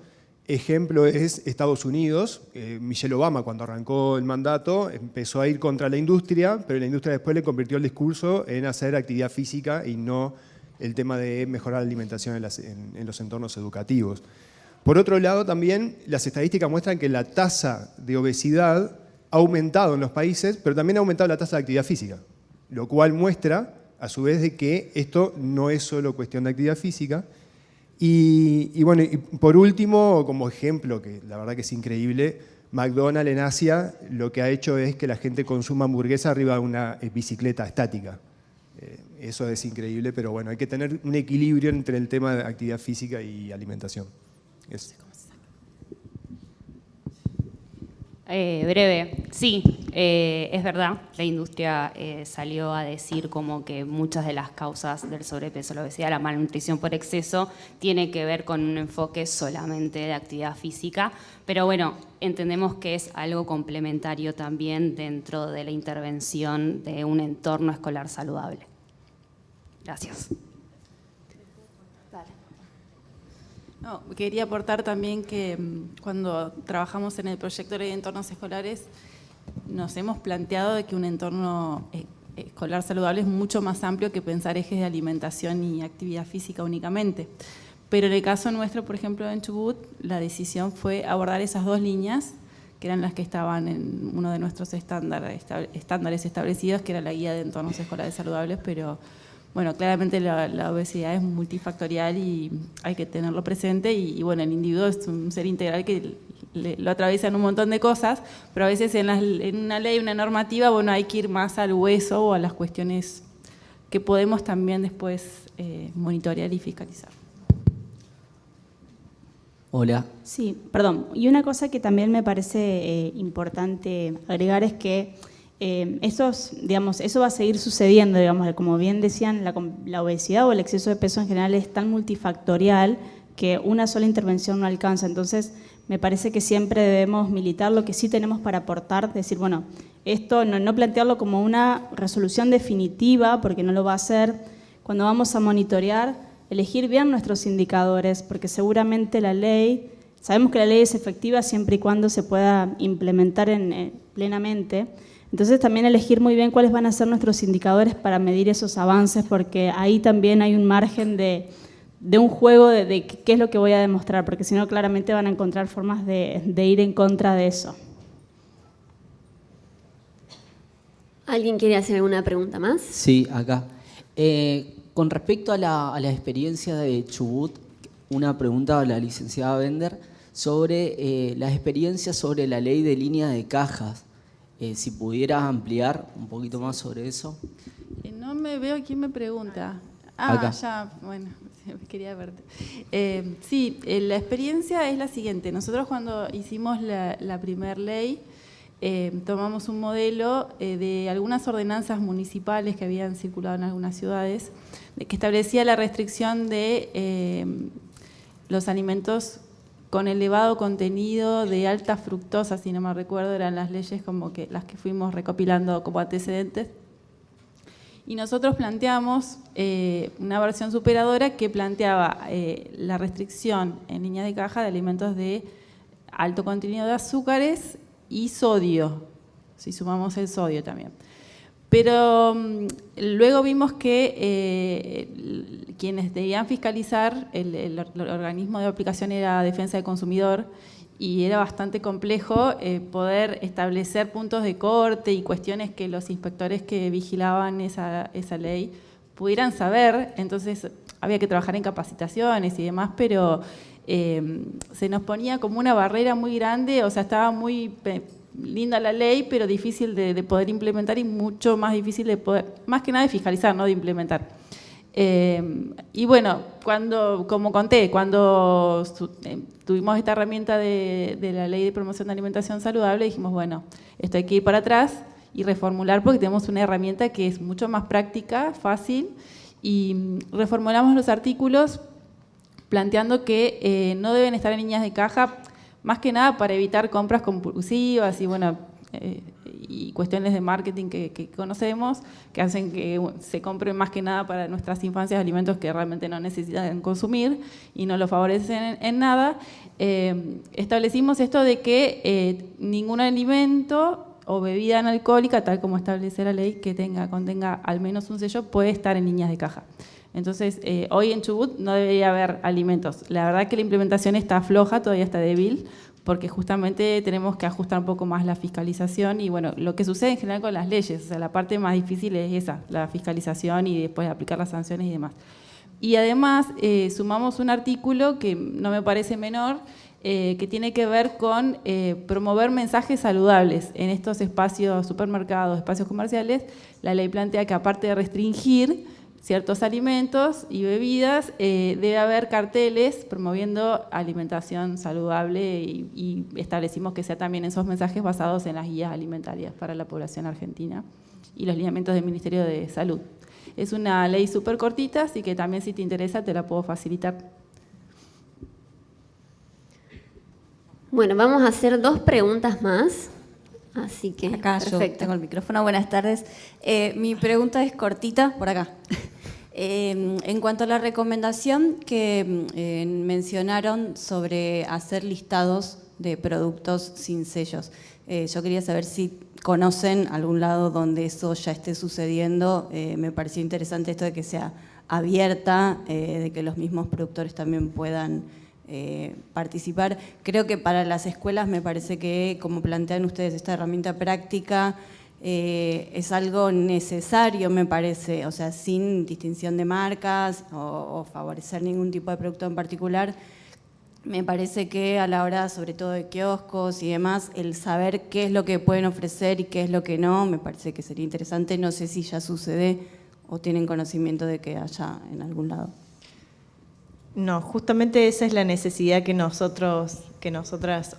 Ejemplo es Estados Unidos. Michelle Obama, cuando arrancó el mandato, empezó a ir contra la industria, pero la industria después le convirtió el discurso en hacer actividad física y no el tema de mejorar la alimentación en los entornos educativos. Por otro lado, también las estadísticas muestran que la tasa de obesidad ha aumentado en los países, pero también ha aumentado la tasa de actividad física, lo cual muestra, a su vez, de que esto no es solo cuestión de actividad física. Y por último, como ejemplo, que la verdad que es increíble, McDonald's en Asia lo que ha hecho es que la gente consuma hamburguesa arriba de una bicicleta estática. Eso es increíble, pero hay que tener un equilibrio entre el tema de actividad física y alimentación. Breve, sí, es verdad, la industria salió a decir como que muchas de las causas del sobrepeso, la obesidad, la malnutrición por exceso, tiene que ver con un enfoque solamente de actividad física, pero entendemos que es algo complementario también dentro de la intervención de un entorno escolar saludable. Gracias. No, quería aportar también que cuando trabajamos en el proyecto de ley de entornos escolares, nos hemos planteado de que un entorno escolar saludable es mucho más amplio que pensar ejes de alimentación y actividad física únicamente. Pero en el caso nuestro, por ejemplo, en Chubut, la decisión fue abordar esas dos líneas, que eran las que estaban en uno de nuestros estándares establecidos, que era la guía de entornos escolares saludables, pero bueno, claramente la obesidad es multifactorial y hay que tenerlo presente y bueno, el individuo es un ser integral que lo atraviesan un montón de cosas, pero a veces en una ley, una normativa, bueno, hay que ir más al hueso o a las cuestiones que podemos también después monitorear y fiscalizar. Hola. Sí, perdón. Y una cosa que también me parece importante agregar es que eso va a seguir sucediendo, digamos, como bien decían, la obesidad o el exceso de peso en general es tan multifactorial que una sola intervención no alcanza. Entonces, me parece que siempre debemos militar lo que sí tenemos para aportar, decir, bueno, esto no plantearlo como una resolución definitiva, porque no lo va a hacer. Cuando vamos a monitorear, elegir bien nuestros indicadores, porque seguramente sabemos que la ley es efectiva siempre y cuando se pueda implementar plenamente. Entonces también elegir muy bien cuáles van a ser nuestros indicadores para medir esos avances, porque ahí también hay un margen de un juego de qué es lo que voy a demostrar, porque si no claramente van a encontrar formas de ir en contra de eso. ¿Alguien quiere hacer alguna pregunta más? Sí, acá. Con respecto a la experiencia de Chubut, una pregunta a la licenciada Bender sobre las experiencias sobre la ley de línea de cajas. Si pudieras ampliar un poquito más sobre eso. No me veo quién me pregunta. Acá. Ya, bueno, quería verte. Sí, la experiencia es la siguiente. Nosotros cuando hicimos la primer ley, tomamos un modelo de algunas ordenanzas municipales que habían circulado en algunas ciudades, que establecía la restricción de los alimentos con elevado contenido de alta fructosa, si no me recuerdo, eran las leyes como que las que fuimos recopilando como antecedentes. Y nosotros planteamos una versión superadora que planteaba la restricción en línea de caja de alimentos de alto contenido de azúcares y sodio, si sumamos el sodio también. Pero luego vimos que quienes debían fiscalizar, el organismo de aplicación era Defensa del Consumidor, y era bastante complejo poder establecer puntos de corte y cuestiones que los inspectores que vigilaban esa ley pudieran saber. Entonces había que trabajar en capacitaciones y demás, pero se nos ponía como una barrera muy grande, o sea, estaba muy linda la ley, pero difícil de poder implementar y mucho más difícil de poder, más que nada de fiscalizar, no de implementar. Y bueno, como conté, cuando tuvimos esta herramienta de la Ley de Promoción de Alimentación Saludable, dijimos, bueno, esto hay que ir para atrás y reformular porque tenemos una herramienta que es mucho más práctica, fácil, y reformulamos los artículos planteando que no deben estar en líneas de caja, más que nada para evitar compras compulsivas y bueno, y cuestiones de marketing que conocemos, que hacen que se compren más que nada para nuestras infancias alimentos que realmente no necesitan consumir y no lo favorecen en nada. Establecimos esto de que ningún alimento o bebida analcohólica, tal como establece la ley, que contenga al menos un sello, puede estar en líneas de caja. Entonces, hoy en Chubut no debería haber alimentos. La verdad que la implementación está floja, todavía está débil, porque justamente tenemos que ajustar un poco más la fiscalización y bueno, lo que sucede en general con las leyes, o sea, la parte más difícil es esa, la fiscalización y después aplicar las sanciones y demás. Y además sumamos un artículo que no me parece menor, que tiene que ver con promover mensajes saludables en estos espacios, supermercados, espacios comerciales. La ley plantea que aparte de restringir ciertos alimentos y bebidas, debe haber carteles promoviendo alimentación saludable y establecimos que sea también esos mensajes basados en las guías alimentarias para la población argentina y los lineamientos del Ministerio de Salud. Es una ley súper cortita, así que también si te interesa te la puedo facilitar. Bueno, vamos a hacer 2 preguntas más. Así que, acá perfecto. yo tengo el micrófono. Buenas tardes. Mi pregunta es cortita, por acá. En cuanto a la recomendación que mencionaron sobre hacer listados de productos sin sellos, yo quería saber si conocen algún lado donde eso ya esté sucediendo. Me pareció interesante esto de que sea abierta, de que los mismos productores también puedan participar. Creo que para las escuelas me parece que, como plantean ustedes, esta herramienta práctica es algo necesario, me parece, o sea, sin distinción de marcas o favorecer ningún tipo de producto en particular. Me parece que a la hora, sobre todo de kioscos y demás, el saber qué es lo que pueden ofrecer y qué es lo que no, me parece que sería interesante. No sé si ya sucede o tienen conocimiento de que haya en algún lado. No, justamente esa es la necesidad que nosotras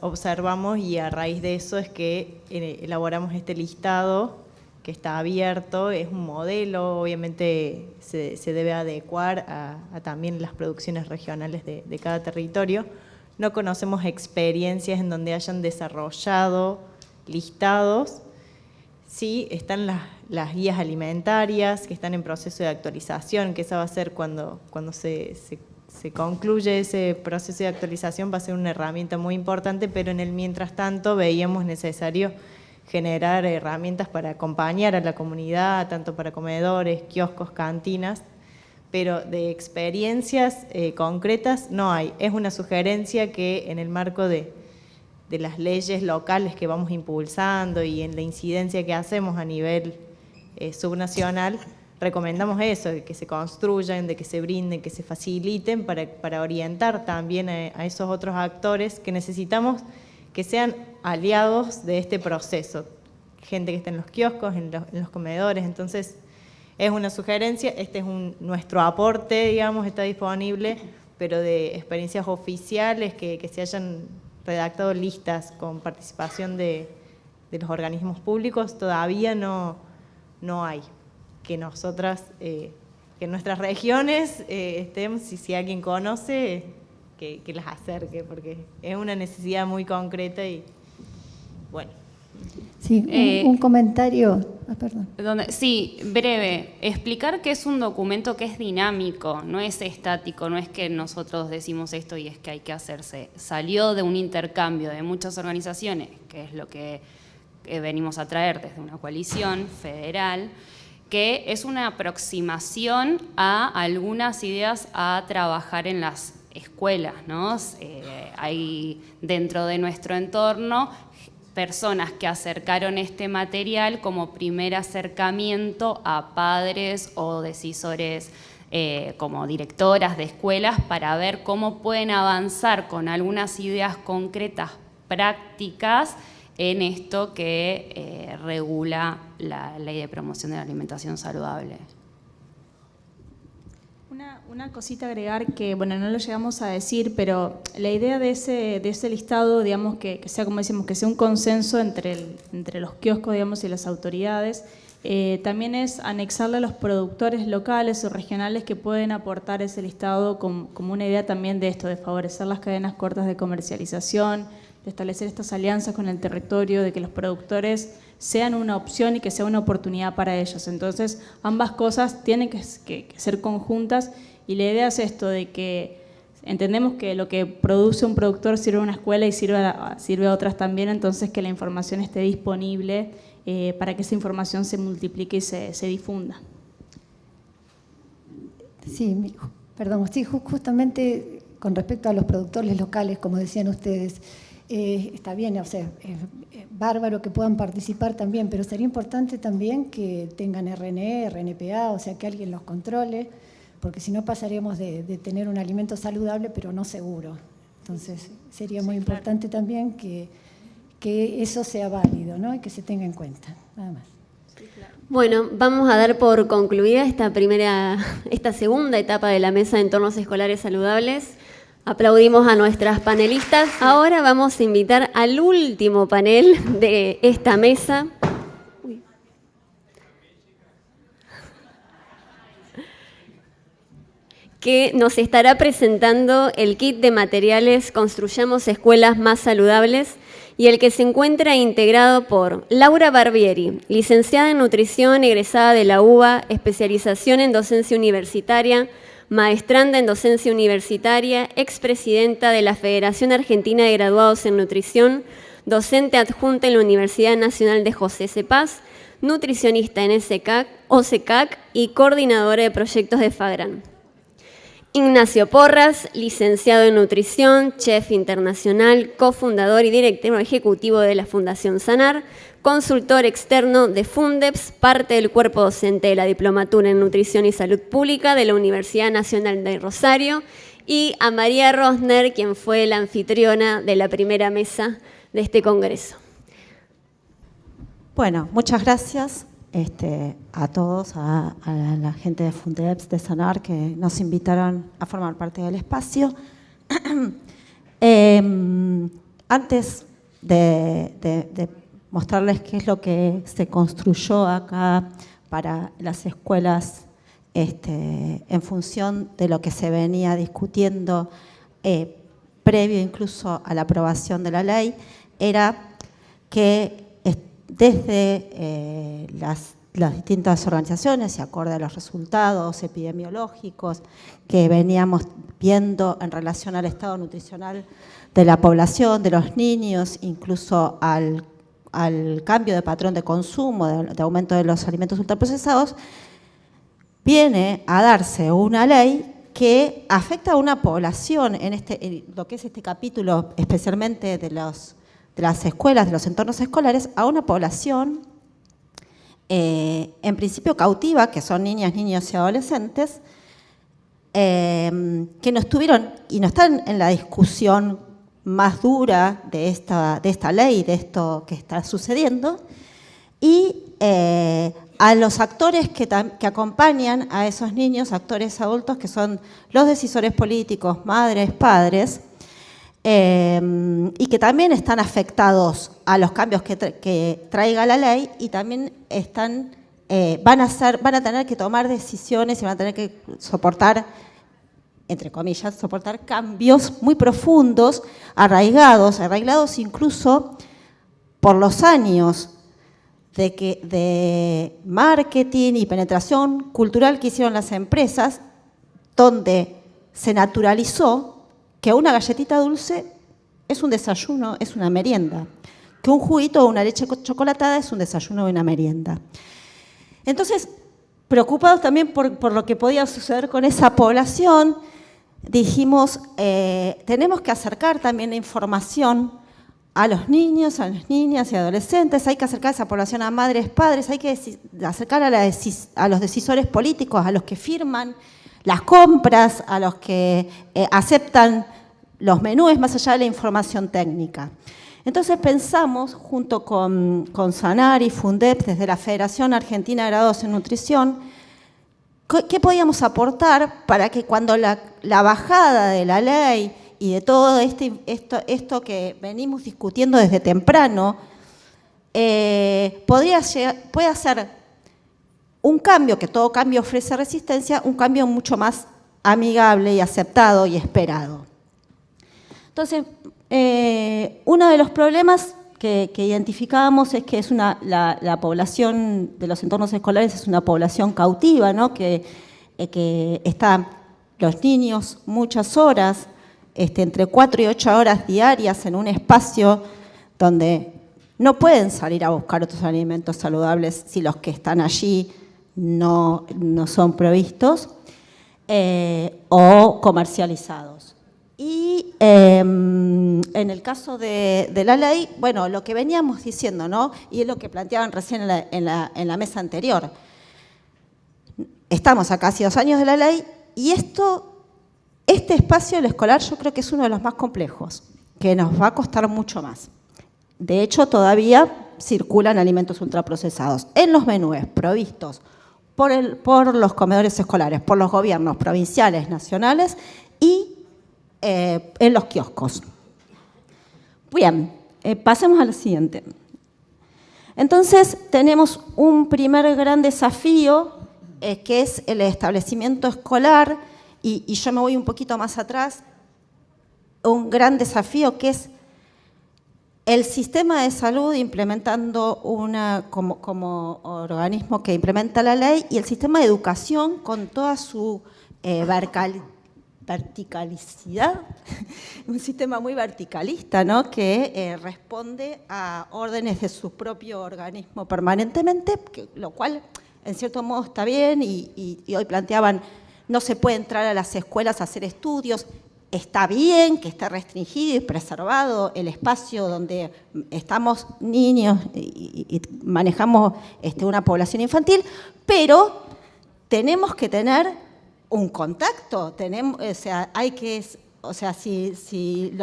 observamos, y a raíz de eso es que elaboramos este listado que está abierto. Es un modelo, obviamente se debe adecuar a también las producciones regionales de cada territorio. No conocemos experiencias en donde hayan desarrollado listados. Sí, están las guías alimentarias que están en proceso de actualización, que esa va a ser cuando se concluye ese proceso de actualización, va a ser una herramienta muy importante, pero en el mientras tanto veíamos necesario generar herramientas para acompañar a la comunidad, tanto para comedores, kioscos, cantinas, pero de experiencias concretas no hay. Es una sugerencia que en el marco de las leyes locales que vamos impulsando y en la incidencia que hacemos a nivel subnacional, recomendamos eso, de que se construyan, de que se brinden, que se faciliten para orientar también a esos otros actores que necesitamos que sean aliados de este proceso. Gente que está en los kioscos, en los comedores. Entonces, es una sugerencia, este es nuestro aporte, digamos, está disponible, pero de experiencias oficiales que se hayan redactado listas con participación de los organismos públicos, todavía no hay. Que nosotras, que en nuestras regiones estemos, si alguien conoce, que las acerque, porque es una necesidad muy concreta y bueno. Sí, un comentario. Perdón. Sí, breve. Explicar que es un documento que es dinámico, no es estático, no es que nosotros decimos esto y es que hay que hacerse. Salió de un intercambio de muchas organizaciones, que es lo que venimos a traer desde una coalición federal, que es una aproximación a algunas ideas a trabajar en las escuelas, ¿no? Hay dentro de nuestro entorno personas que acercaron este material como primer acercamiento a padres o decisores como directoras de escuelas para ver cómo pueden avanzar con algunas ideas concretas, prácticas, en esto que regula la Ley de Promoción de la Alimentación Saludable. Una cosita a agregar que, bueno, no lo llegamos a decir, pero la idea de ese listado, digamos, que sea, como decimos, que sea un consenso entre los kioscos, digamos, y las autoridades, también es anexarle a los productores locales o regionales que pueden aportar ese listado como una idea también de esto, de favorecer las cadenas cortas de comercialización, de establecer estas alianzas con el territorio, de que los productores sean una opción y que sea una oportunidad para ellos. Entonces, ambas cosas tienen que ser conjuntas, y la idea es esto, de que entendemos que lo que produce un productor sirve a una escuela y sirve a otras también, entonces que la información esté disponible para que esa información se multiplique y se difunda. Sí, perdón, sí, justamente con respecto a los productores locales, como decían ustedes, está bien, o sea, es bárbaro que puedan participar también, pero sería importante también que tengan RNE, RNPA, o sea, que alguien los controle, porque si no pasaremos de tener un alimento saludable, pero no seguro. Entonces, sería muy importante también que eso sea válido, ¿no? Y que se tenga en cuenta, nada más. Bueno, vamos a dar por concluida esta segunda etapa de la Mesa de Entornos Escolares Saludables. Aplaudimos a nuestras panelistas. Ahora vamos a invitar al último panel de esta mesa. que nos estará presentando el kit de materiales Construyamos Escuelas Más Saludables, y el que se encuentra integrado por Laura Barbieri, licenciada en Nutrición, egresada de la UBA, especialización en docencia universitaria, maestranda en docencia universitaria, expresidenta de la Federación Argentina de Graduados en Nutrición, docente adjunta en la Universidad Nacional de José C. Paz, nutricionista en OSECAC y coordinadora de proyectos de FAGRAN. Ignacio Porras, licenciado en Nutrición, chef internacional, cofundador y director ejecutivo de la Fundación Sanar, consultor externo de Fundeps, parte del cuerpo docente de la Diplomatura en Nutrición y Salud Pública de la Universidad Nacional de Rosario, y a María Rosner, quien fue la anfitriona de la primera mesa de este congreso. Bueno, muchas gracias a todos, a la gente de Fundeps, de Sanar, que nos invitaron a formar parte del espacio. Antes de mostrarles qué es lo que se construyó acá para las escuelas en función de lo que se venía discutiendo previo incluso a la aprobación de la ley, era que desde las distintas organizaciones y acorde a los resultados epidemiológicos que veníamos viendo en relación al estado nutricional de la población, de los niños, incluso al cambio de patrón de consumo, de aumento de los alimentos ultraprocesados, viene a darse una ley que afecta a una población, en lo que es este capítulo especialmente de las escuelas, de los entornos escolares, a una población en principio cautiva, que son niñas, niños y adolescentes, que no estuvieron y no están en la discusión más dura de esta ley, de esto que está sucediendo, y a los actores que acompañan a esos niños, actores adultos, que son los decisores políticos, madres, padres, y que también están afectados a los cambios que traiga la ley, y también van a tener que tomar decisiones y van a tener que soportar, entre comillas, soportar cambios muy profundos, arraigados incluso por los años de marketing y penetración cultural que hicieron las empresas, donde se naturalizó que una galletita dulce es un desayuno, es una merienda, que un juguito o una leche chocolatada es un desayuno o una merienda. Entonces, preocupados también por lo que podía suceder con esa población, dijimos, tenemos que acercar también la información a los niños, a las niñas y adolescentes, hay que acercar a esa población a madres, padres, hay que acercar a los decisores políticos, a los que firman las compras, a los que aceptan los menús, más allá de la información técnica. Entonces pensamos, junto con Sanar y Fundeps, desde la Federación Argentina de Graduados en Nutrición, qué podíamos aportar para que cuando la bajada de la ley y de todo esto que venimos discutiendo desde temprano, pueda ser un cambio, que todo cambio ofrece resistencia, un cambio mucho más amigable y aceptado y esperado. Entonces, uno de los problemas que identificábamos es que la población de los entornos escolares es una población cautiva, ¿no? que están los niños muchas horas, entre 4 y 8 horas diarias en un espacio donde no pueden salir a buscar otros alimentos saludables si los que están allí no son provistos o comercializados. Y en el caso de la ley, bueno, lo que veníamos diciendo, ¿no? Y es lo que planteaban recién en la mesa anterior. Estamos a casi 2 años de la ley y este espacio del escolar yo creo que es uno de los más complejos, que nos va a costar mucho más. De hecho, todavía circulan alimentos ultraprocesados en los menúes provistos por los comedores escolares, por los gobiernos provinciales, nacionales y en los kioscos. Bien, pasemos a lo siguiente. Entonces, tenemos un primer gran desafío, que es el establecimiento escolar y yo me voy un poquito más atrás, un gran desafío que es el sistema de salud implementando como organismo que implementa la ley y el sistema de educación con toda su verticalicidad, un sistema muy verticalista, ¿no? Que responde a órdenes de su propio organismo permanentemente, lo cual en cierto modo está bien y hoy planteaban no se puede entrar a las escuelas a hacer estudios. Está bien que esté restringido y preservado el espacio donde estamos niños y manejamos una población infantil, pero tenemos que tener un contacto. Si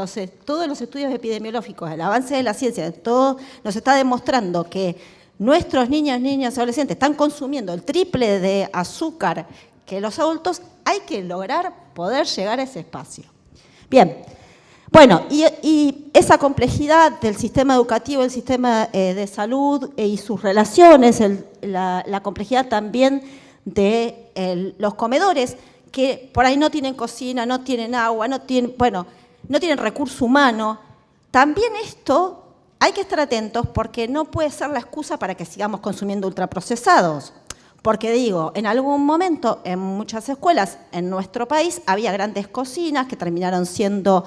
todos los estudios epidemiológicos, el avance de la ciencia, todo nos está demostrando que nuestros niños, niñas, adolescentes están consumiendo el triple de azúcar que los adultos, hay que lograr poder llegar a ese espacio. Bien, bueno, y esa complejidad del sistema educativo, el sistema de salud y sus relaciones, la complejidad también de los comedores, que por ahí no tienen cocina, no tienen agua, no tienen recurso humano. También esto hay que estar atentos porque no puede ser la excusa para que sigamos consumiendo ultraprocesados. Porque digo, en algún momento en muchas escuelas en nuestro país había grandes cocinas que terminaron siendo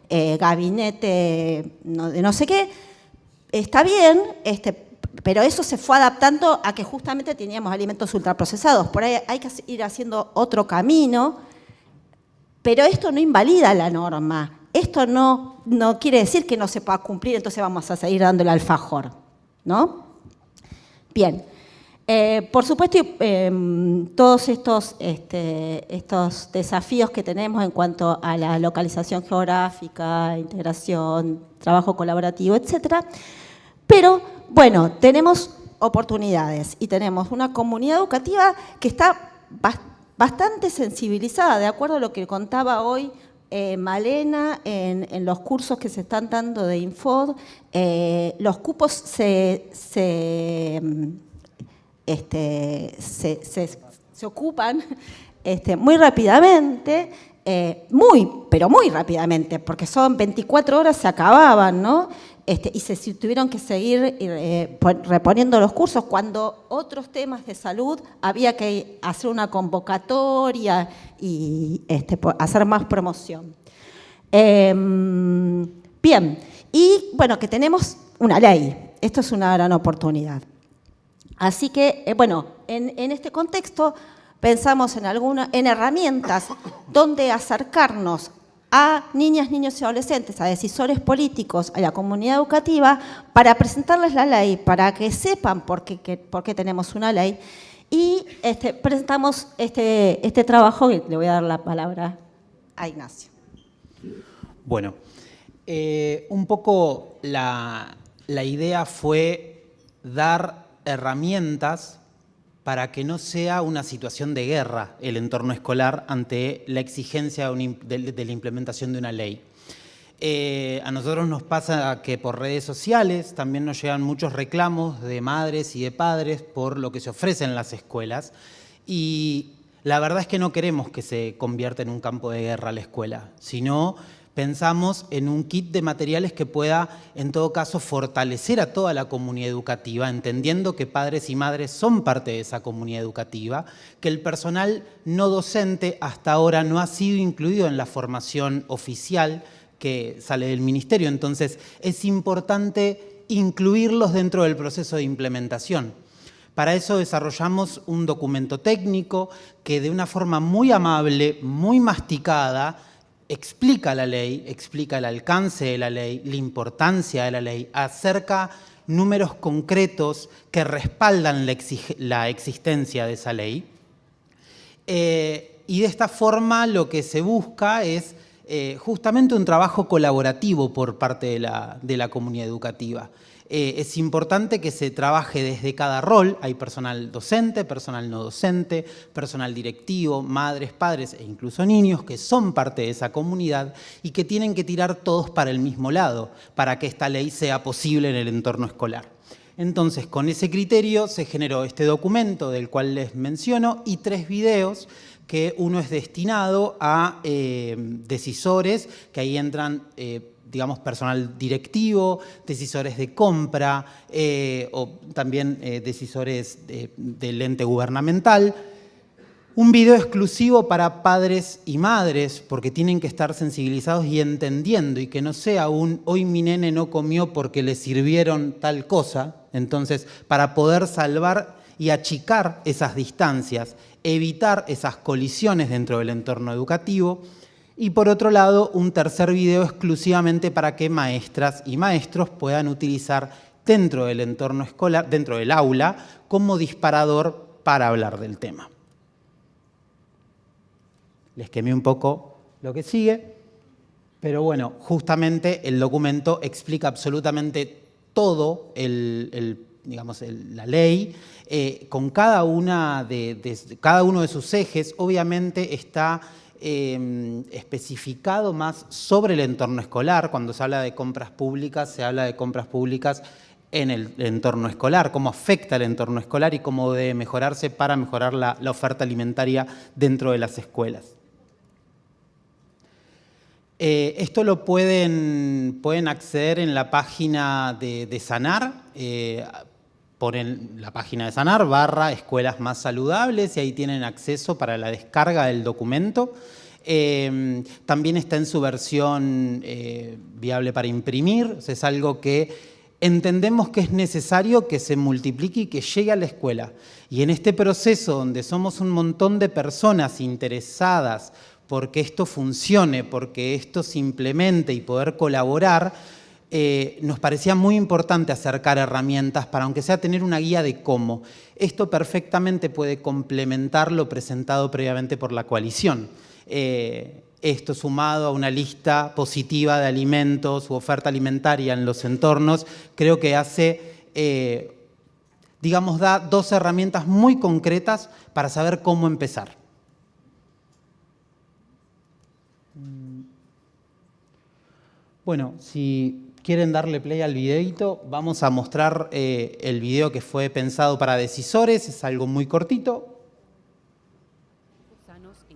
gabinete de no sé qué. Está bien, pero eso se fue adaptando a que justamente teníamos alimentos ultraprocesados. Por ahí hay que ir haciendo otro camino, pero esto no invalida la norma. Esto no quiere decir que no se pueda cumplir, entonces vamos a seguir dando el alfajor, ¿no? Bien. Por supuesto, todos estos desafíos que tenemos en cuanto a la localización geográfica, integración, trabajo colaborativo, etcétera. Pero, bueno, tenemos oportunidades y tenemos una comunidad educativa que está bastante sensibilizada, de acuerdo a lo que contaba hoy Malena en los cursos que se están dando de Infod. Los cupos se ocupan muy rápidamente, pero muy rápidamente, porque son 24 horas, se acababan, ¿no? Y se tuvieron que seguir reponiendo los cursos cuando otros temas de salud había que hacer una convocatoria y hacer más promoción. Bien, y bueno, que tenemos una ley. Esto es una gran oportunidad. Así que, bueno, en este contexto pensamos en herramientas donde acercarnos a niñas, niños y adolescentes, a decisores políticos, a la comunidad educativa, para presentarles la ley, para que sepan por qué tenemos una ley. Y presentamos este trabajo, y le voy a dar la palabra a Ignacio. Bueno, un poco la idea fue dar herramientas para que no sea una situación de guerra el entorno escolar ante la exigencia de la implementación de una ley. A nosotros nos pasa que por redes sociales también nos llegan muchos reclamos de madres y de padres por lo que se ofrece en las escuelas y la verdad es que no queremos que se convierta en un campo de guerra la escuela, sino pensamos en un kit de materiales que pueda, en todo caso, fortalecer a toda la comunidad educativa, entendiendo que padres y madres son parte de esa comunidad educativa, que el personal no docente hasta ahora no ha sido incluido en la formación oficial que sale del ministerio. Entonces, es importante incluirlos dentro del proceso de implementación. Para eso desarrollamos un documento técnico que de una forma muy amable, muy masticada, explica la ley, explica el alcance de la ley, la importancia de la ley, acerca números concretos que respaldan la existencia de esa ley. Y de esta forma lo que se busca es justamente un trabajo colaborativo por parte de la comunidad educativa. Es importante que se trabaje desde cada rol. Hay personal docente, personal no docente, personal directivo, madres, padres e incluso niños que son parte de esa comunidad y que tienen que tirar todos para el mismo lado para que esta ley sea posible en el entorno escolar. Entonces, con ese criterio se generó este documento del cual les menciono y 3 videos, que uno es destinado a decisores, que ahí entran, digamos, personal directivo, decisores de compra o también decisores del ente gubernamental. Un video exclusivo para padres y madres, porque tienen que estar sensibilizados y entendiendo, y que no sea un hoy mi nene no comió porque le sirvieron tal cosa. Entonces, para poder salvar y achicar esas distancias, evitar esas colisiones dentro del entorno educativo. Y por otro lado, un tercer video exclusivamente para que maestras y maestros puedan utilizar dentro del entorno escolar, dentro del aula, como disparador para hablar del tema. Les quemé un poco lo que sigue, pero bueno, justamente el documento explica absolutamente todo la ley, con cada uno de sus ejes. Obviamente está especificado más sobre el entorno escolar. Cuando se habla de compras públicas, se habla de compras públicas en el entorno escolar, cómo afecta el entorno escolar y cómo debe mejorarse para mejorar la oferta alimentaria dentro de las escuelas. Esto lo pueden acceder en la página de Sanar, ponen la página de Sanar /escuelas más saludables y ahí tienen acceso para la descarga del documento. También está en su versión viable para imprimir. O sea, es algo que entendemos que es necesario que se multiplique y que llegue a la escuela. Y en este proceso donde somos un montón de personas interesadas porque esto funcione, porque esto se implemente y poder colaborar, nos parecía muy importante acercar herramientas para, aunque sea, tener una guía de cómo. Esto perfectamente puede complementar lo presentado previamente por la coalición. Esto sumado a una lista positiva de alimentos u oferta alimentaria en los entornos, creo que hace, da 2 herramientas muy concretas para saber cómo empezar. Bueno, si quieren darle play al videito, vamos a mostrar el video que fue pensado para decisores. Es algo muy cortito.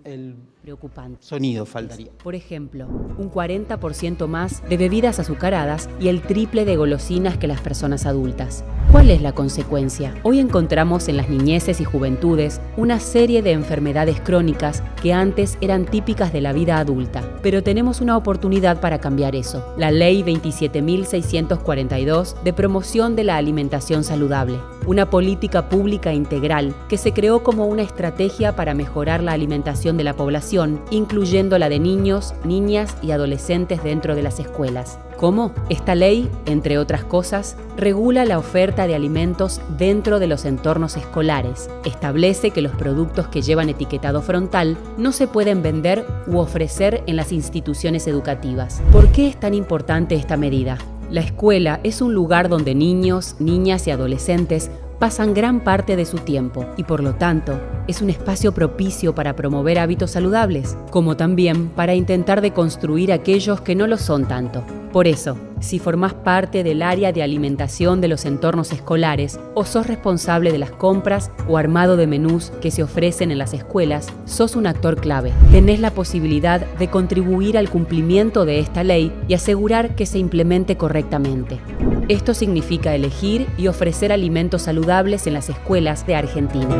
El preocupante. Sonido faltaría. Por ejemplo, un 40% más de bebidas azucaradas y el triple de golosinas que las personas adultas. ¿Cuál es la consecuencia? Hoy encontramos en las niñeces y juventudes una serie de enfermedades crónicas que antes eran típicas de la vida adulta, pero tenemos una oportunidad para cambiar eso. La Ley 27.642 de promoción de la alimentación saludable, una política pública integral que se creó como una estrategia para mejorar la alimentación de la población, incluyendo la de niños, niñas y adolescentes dentro de las escuelas. ¿Cómo? Esta ley, entre otras cosas, regula la oferta de alimentos dentro de los entornos escolares. Establece que los productos que llevan etiquetado frontal no se pueden vender u ofrecer en las instituciones educativas. ¿Por qué es tan importante esta medida? La escuela es un lugar donde niños, niñas y adolescentes pasan gran parte de su tiempo y, por lo tanto, es un espacio propicio para promover hábitos saludables, como también para intentar deconstruir aquellos que no lo son tanto. Por eso, si formás parte del área de alimentación de los entornos escolares o sos responsable de las compras o armado de menús que se ofrecen en las escuelas, sos un actor clave. Tenés la posibilidad de contribuir al cumplimiento de esta ley y asegurar que se implemente correctamente. Esto significa elegir y ofrecer alimentos saludables en las escuelas de Argentina.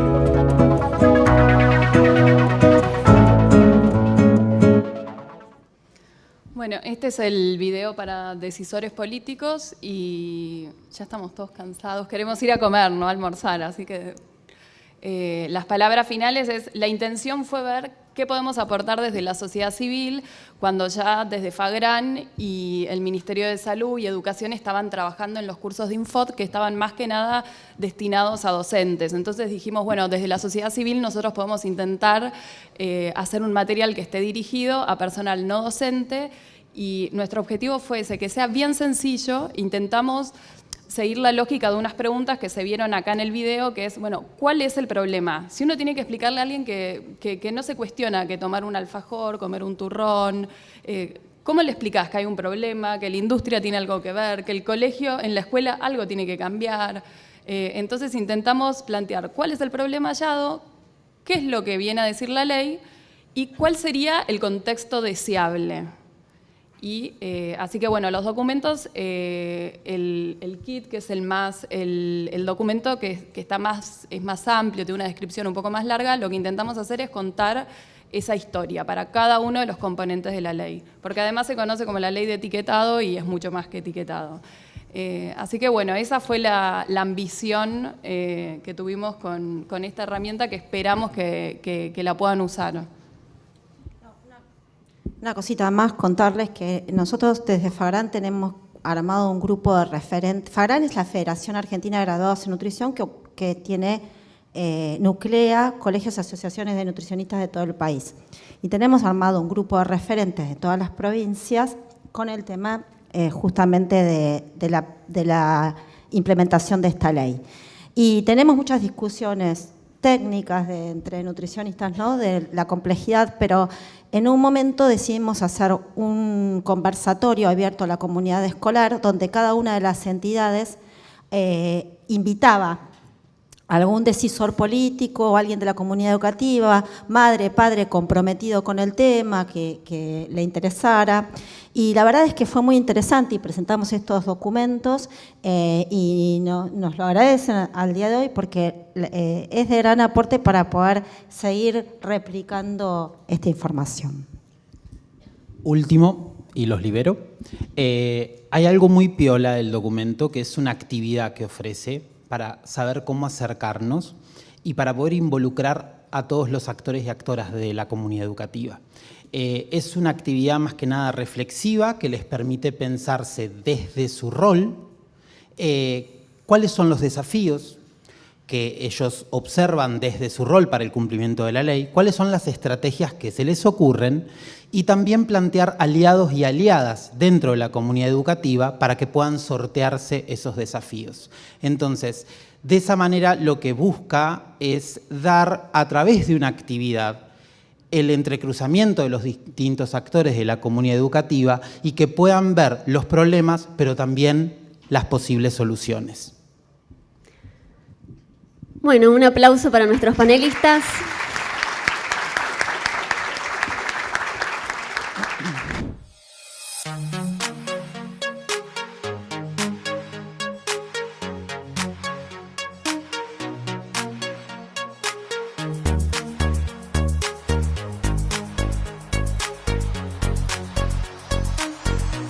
Bueno, este es el video para decisores políticos y ya estamos todos cansados. Queremos ir a comer, no a almorzar, así que las palabras finales es: la intención fue ver qué podemos aportar desde la sociedad civil cuando ya desde Fagran y el Ministerio de Salud y Educación estaban trabajando en los cursos de Infot que estaban más que nada destinados a docentes. Entonces dijimos, bueno, desde la sociedad civil nosotros podemos intentar hacer un material que esté dirigido a personal no docente y nuestro objetivo fue ese, que sea bien sencillo. Intentamos seguir la lógica de unas preguntas que se vieron acá en el video, que es, bueno, ¿cuál es el problema? Si uno tiene que explicarle a alguien que no se cuestiona que tomar un alfajor, comer un turrón, ¿cómo le explicás que hay un problema, que la industria tiene algo que ver, que el colegio, en la escuela, algo tiene que cambiar? Entonces intentamos plantear cuál es el problema hallado, qué es lo que viene a decir la ley y cuál sería el contexto deseable. Y así que bueno, los documentos, el kit, que es el documento que es más amplio, tiene una descripción un poco más larga, lo que intentamos hacer es contar esa historia para cada uno de los componentes de la ley, porque además se conoce como la ley de etiquetado y es mucho más que etiquetado. Así que bueno, esa fue la ambición que tuvimos con esta herramienta, que esperamos que la puedan usar. Una cosita más, contarles que nosotros desde FAGRAN tenemos armado un grupo de referentes. FAGRAN es la Federación Argentina de Graduados en Nutrición que tiene, nuclea colegios y asociaciones de nutricionistas de todo el país. Y tenemos armado un grupo de referentes de todas las provincias con el tema justamente de la implementación de esta ley. Y tenemos muchas discusiones técnicas entre nutricionistas, ¿no?, de la complejidad, pero en un momento decidimos hacer un conversatorio abierto a la comunidad escolar donde cada una de las entidades invitaba a algún decisor político o alguien de la comunidad educativa, madre, padre comprometido con el tema, que le interesara. Y la verdad es que fue muy interesante y presentamos estos documentos y nos lo agradecen al día de hoy porque es de gran aporte para poder seguir replicando esta información. Último, y los libero. Hay algo muy piola del documento, que es una actividad que ofrece para saber cómo acercarnos y para poder involucrar a todos los actores y actoras de la comunidad educativa. Es una actividad más que nada reflexiva que les permite pensarse desde su rol, cuáles son los desafíos que ellos observan desde su rol para el cumplimiento de la ley, cuáles son las estrategias que se les ocurren y también plantear aliados y aliadas dentro de la comunidad educativa para que puedan sortearse esos desafíos. Entonces, de esa manera lo que busca es dar a través de una actividad el entrecruzamiento de los distintos actores de la comunidad educativa y que puedan ver los problemas, pero también las posibles soluciones. Bueno, un aplauso para nuestros panelistas.